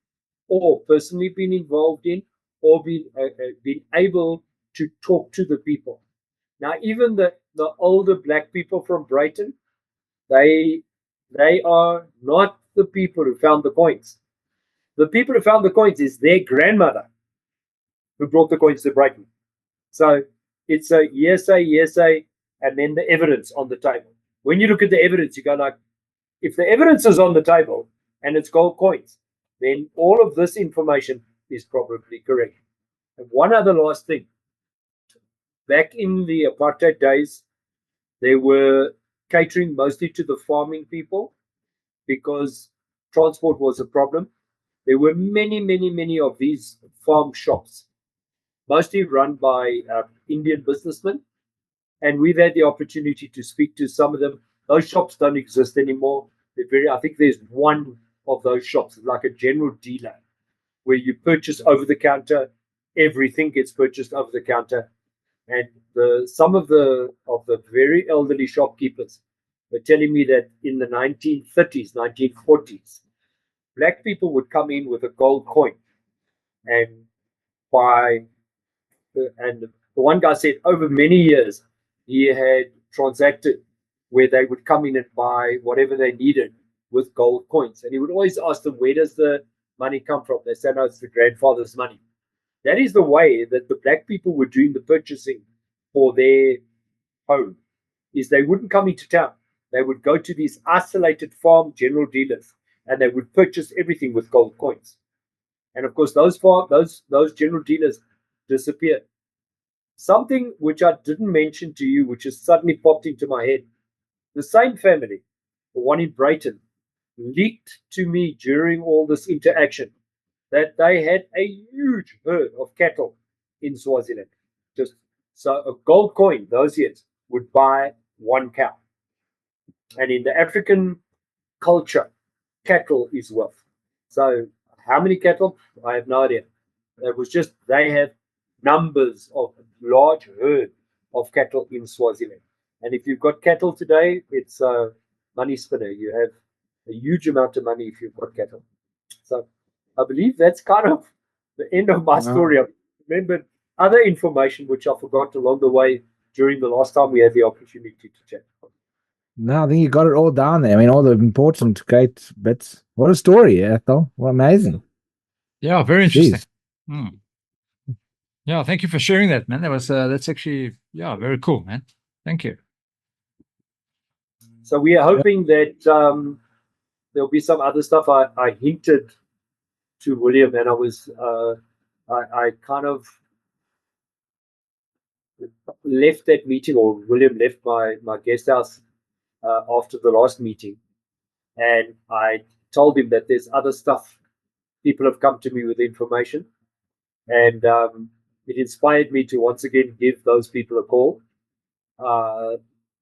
or personally been involved in or been able to talk to the people. Now, even the older black people from Brighton, they are not the people who found the coins. The people who found the coins is their grandmother who brought the coins to Brighton. So it's a hearsay, and then the evidence on the table. When you look at the evidence, you go like, if the evidence is on the table and it's gold coins, then all of this information is probably correct. And one other last thing. Back in the apartheid days, they were catering mostly to the farming people because transport was a problem. There were many of these farm shops, mostly run by Indian businessmen. And we've had the opportunity to speak to some of them. Those shops don't exist anymore. I think there's one of those shops, like a general dealer, where you purchase over the counter. Everything gets purchased over the counter. And some of the very elderly shopkeepers were telling me that in the 1930s, 1940s, black people would come in with a gold coin and buy. And the one guy said over many years he had transacted where they would come in and buy whatever they needed with gold coins. And he would always ask them, where does the money come from? They said, no, it's the grandfather's money. That is the way that the black people were doing the purchasing for their home, is they wouldn't come into town. They would go to these isolated farm general dealers and they would purchase everything with gold coins. And of course, those general dealers disappeared. Something which I didn't mention to you, which has suddenly popped into my head. The same family, the one in Brighton, leaked to me during all this interaction that they had a huge herd of cattle in Swaziland. Just so a gold coin those years would buy one cow. And in the African culture, cattle is wealth. So how many cattle? I have no idea. It was just they have numbers of large herd of cattle in Swaziland. And if you've got cattle today, it's a money spinner. You have a huge amount of money if you've got cattle. So I believe that's kind of the end of my story. I remembered other information which I forgot along the way during the last time we had the opportunity to chat. No, I think you got it all down there. I mean, all the important, great bits. What a story, Athol. What amazing. Yeah, very interesting. Jeez. Hmm. Yeah, thank you for sharing that, man. That was that's actually very cool, man. Thank you. So we are hoping that there'll be some other stuff. I hinted to William, and I kind of left that meeting, or William left my guest house after the last meeting, and I told him that there's other stuff. People have come to me with information, and it inspired me to once again give those people a call.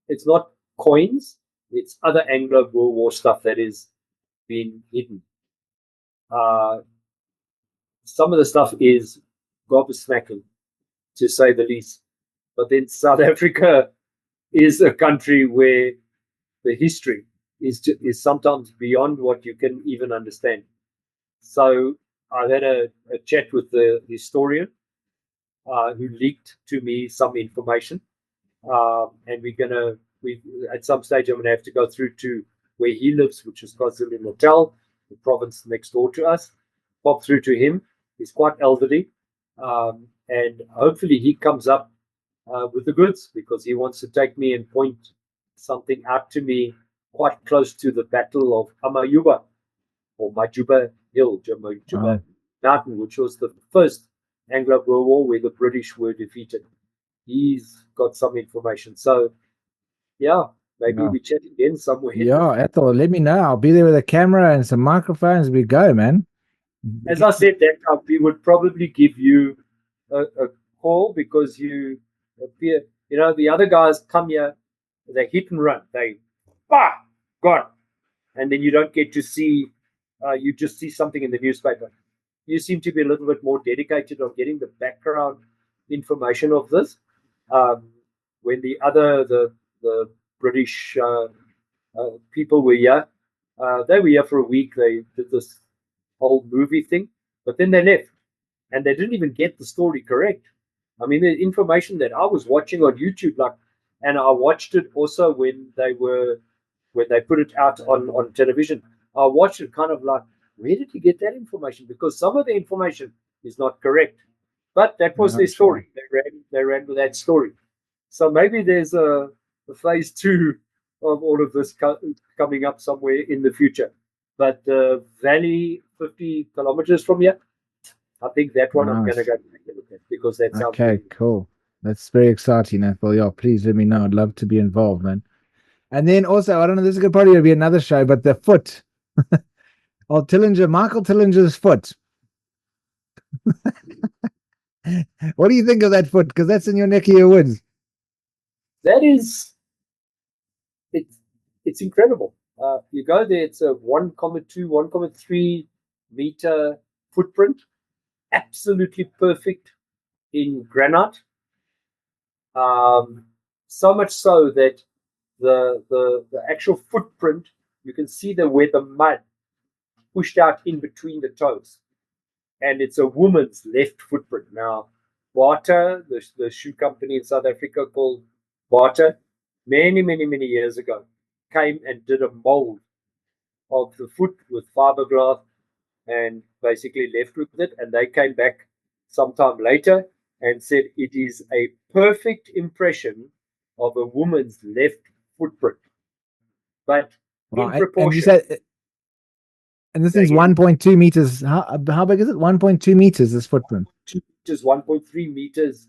It's not coins, it's other Anglo-Boer War stuff that is being hidden. Some of the stuff is gobsmacking, to say the least. But then South Africa is a country where the history is sometimes beyond what you can even understand. So I've had a chat with the historian who leaked to me some information, and at some stage I'm gonna have to go through to where he lives, which is KwaZulu-Natal, the province next door to us. Pop through to him. He's quite elderly, and hopefully he comes up with the goods, because he wants to take me and point something out to me quite close to the Battle of Amajuba, or Majuba Hill, Majuba Mountain, which was the first Anglo-Boer War where the British were defeated. He's got some information. So, maybe we chat again somewhere. Yeah, Athol, let me know. I'll be there with a camera and some microphones. We go, man. As I said, that we would probably give you a call, because you appear, the other guys come here, they hit and run, gone, and then you don't get to see, you just see something in the newspaper. You seem to be a little bit more dedicated on getting the background information of this. When the British people were here, they were here for a week. They did this whole movie thing, but then they left, and they didn't even get the story correct. I mean, the information that I was watching on YouTube, and I watched it also when they put it out on television. I watched it kind of like, where did you get that information? Because some of the information is not correct, but that was their story. They ran with that story. So maybe there's a phase 2 of all of this coming up somewhere in the future. But the valley 50 kilometers from here, I think that one I'm going to go take a look at, because that sounds okay, cool. That's very exciting, Athol. Yeah, please let me know. I'd love to be involved, man. And then also, I don't know, this is probably be another show, but the foot. Michael Tillinger's foot. What do you think of that foot? Because that's in your neck of your woods. That is, it's incredible. You go there, it's a 1.2, 1.3 meter footprint, absolutely perfect in granite. So much so that the actual footprint, you can see where the mud pushed out in between the toes. And it's a woman's left footprint. Now, Bata, the shoe company in South Africa called Bata, many, many, many years ago, came and did a mold of the foot with fiberglass and basically left with it. And they came back sometime later and said it is a perfect impression of a woman's left footprint, but in proportion. And you said, and this thing's 1.2 meters. How big is it? 1.2 meters, this footprint. 2 meters, 1.3 meters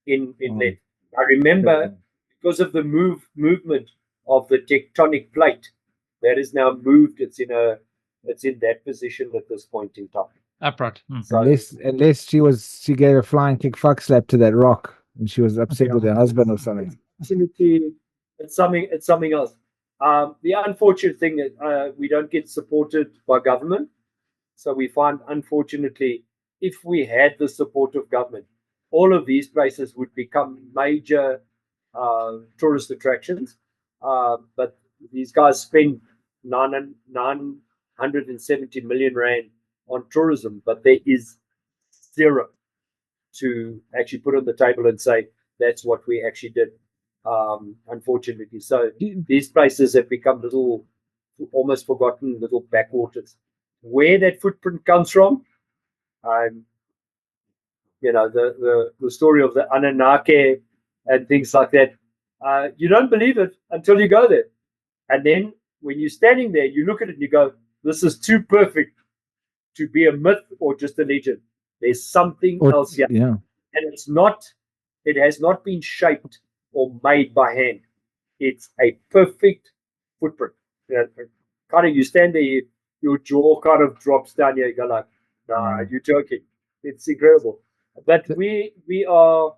in length. I remember because of the movement of the tectonic plate that is now moved. It's in that position at this point in time. Upright. So, unless she gave a flying kick fuck slap to that rock and she was upset with her husband or something. It's something else. The unfortunate thing is we don't get supported by government. So we find, unfortunately, if we had the support of government, all of these places would become major tourist attractions. But these guys spend 970 million rand on tourism, but there is zero to actually put on the table and say that's what we actually did. Unfortunately, so these places have become little, almost forgotten little backwaters. Where that footprint comes from, the story of the Anunnaki and things like that. You don't believe it until you go there, and then when you're standing there, you look at it and you go, "This is too perfect to be a myth or just a legend. There's something else here, and it's not. It has not been shaped or made by hand. It's a perfect footprint. Kind of, you stand there, your jaw kind of drops down here. You go like, "Nah, you're joking." It's incredible. But we are,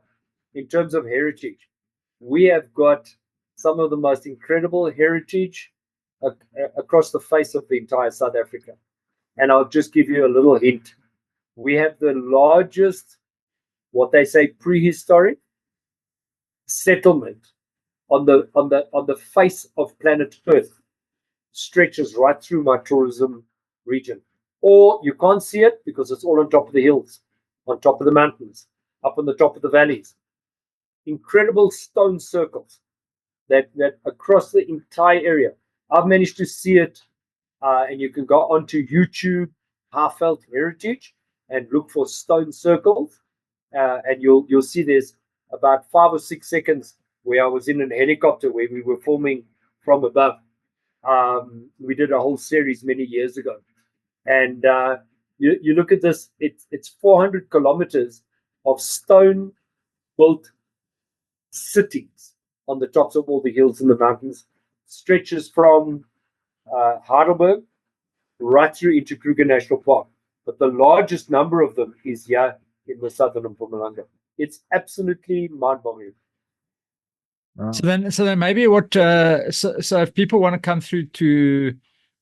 in terms of heritage, we have got some of the most incredible heritage across the face of the entire South Africa. And I'll just give you a little hint. We have the largest, what they say, prehistoric settlement on the face of planet Earth. Stretches right through my tourism region. Or you can't see it because it's all on top of the hills, on top of the mountains, up on the top of the valleys. Incredible stone circles that across the entire area. I've managed to see it, and you can go onto YouTube, Heartfelt Heritage, and look for stone circles, and you'll see there's about 5 or 6 seconds where I was in a helicopter where we were filming from above. We did a whole series many years ago, and you look at this. It's 400 kilometers of stone-built cities on the tops of all the hills and the mountains. Stretches from Heidelberg right through into Kruger National Park, but the largest number of them is here in the southern Mpumalanga. It's absolutely mind-boggling. So then maybe so if people want to come through to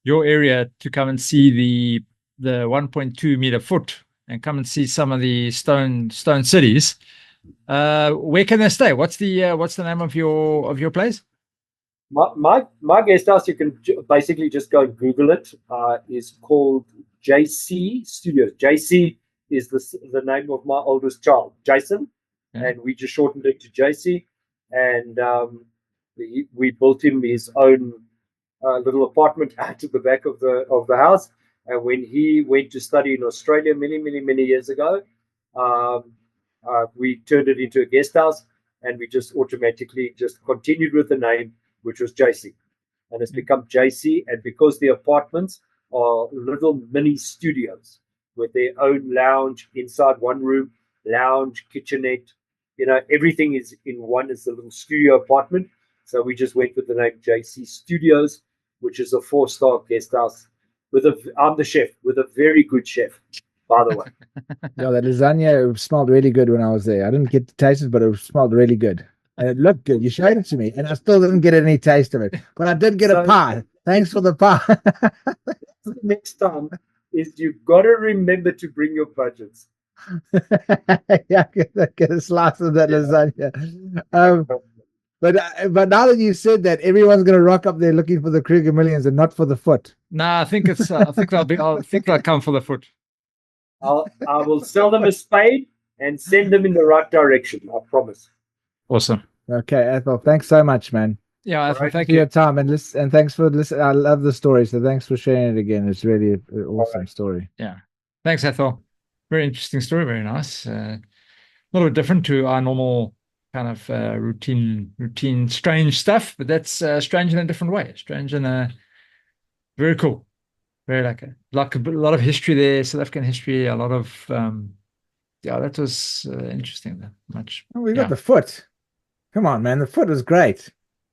your area to come and see the 1.2 meter foot and come and see some of the stone cities, where can they stay? What's the name of your place? My guest house, you can basically just go and Google it. Is called JC Studios. JC is the name of my oldest child, Jason, and we just shortened it to JC. And we built him his own little apartment out at the back of the house. And when he went to study in Australia many years ago, we turned it into a guest house, and we just automatically just continued with the name, which was JC, and it's become JC. And because the apartments are little mini studios with their own lounge inside one room, lounge, kitchenette, everything is in one. It's a little studio apartment. So we just went with the name JC Studios, which is a 4-star guest house. I'm the chef, with a very good chef, by the way. Yeah, the lasagna smelled really good when I was there. I didn't get to taste it, but it smelled really good. And it looked good. You showed it to me, and I still didn't get any taste of it. But I did get a pie. Thanks for the pie. Next time is you've got to remember to bring your budgets. Yeah, get a slice of that lasagna. But now that you said that, everyone's gonna rock up there looking for the Kruger Millions and not for the foot. Nah, I think it's. I think they'll come for the foot. I will sell them a spade and send them in the right direction. I promise. Awesome. Okay, Athol, thanks so much, man. Yeah, Athol, Alright, thank For your you. time and thanks for listening. I love the story, so thanks for sharing it again. It's really an awesome story. Yeah, thanks, Athol. Very interesting story. Very nice. A little bit different to our normal kind of routine, strange stuff, but that's strange in a different way. Strange in a very cool. Very like a lot of history there, South African history. A lot of yeah, that was interesting. Much. Oh, we got Yeah. the foot. Come on, man. The foot was great.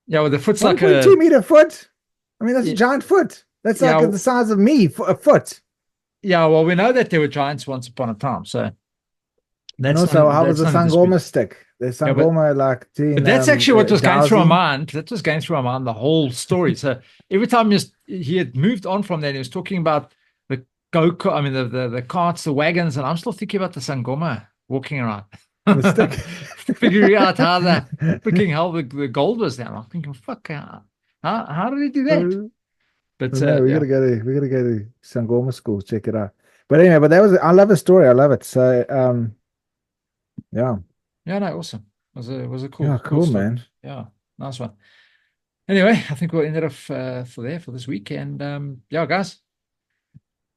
Yeah, well, the foot's like 1.2-meter foot. I mean, that's Yeah. a giant foot. That's Yeah. like the size of me, a foot. Yeah, well, we know that there were giants once upon a time, so And also, how was the Sangoma stick? The Yeah, but- Sangoma, like, doing, But that's actually what was going through our dowsing. mind. That was going through our mind, the whole story. So every time he had moved on from that, he was talking about the I mean, the carts, the wagons, and I'm still thinking about the Sangoma walking around. The stick. Figuring out how the gold was there. I'm thinking, fuck, how did he do that? But No, we yeah. gotta go to Sangoma school, check it out. But anyway, I love the story. I love it. So yeah. Yeah, no, awesome. It was a cool, Yeah, cool, story. man. Yeah, nice one. Anyway, I think we'll end it off for this week. And yeah, guys,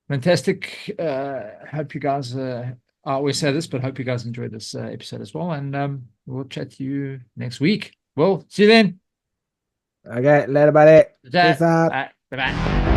fantastic. Hope you guys, I always say this, but hope you guys enjoyed this episode as well. And we'll chat to you next week. Well, see you then. Okay, later, buddy. Ciao. Peace out. Bye. Bye-bye.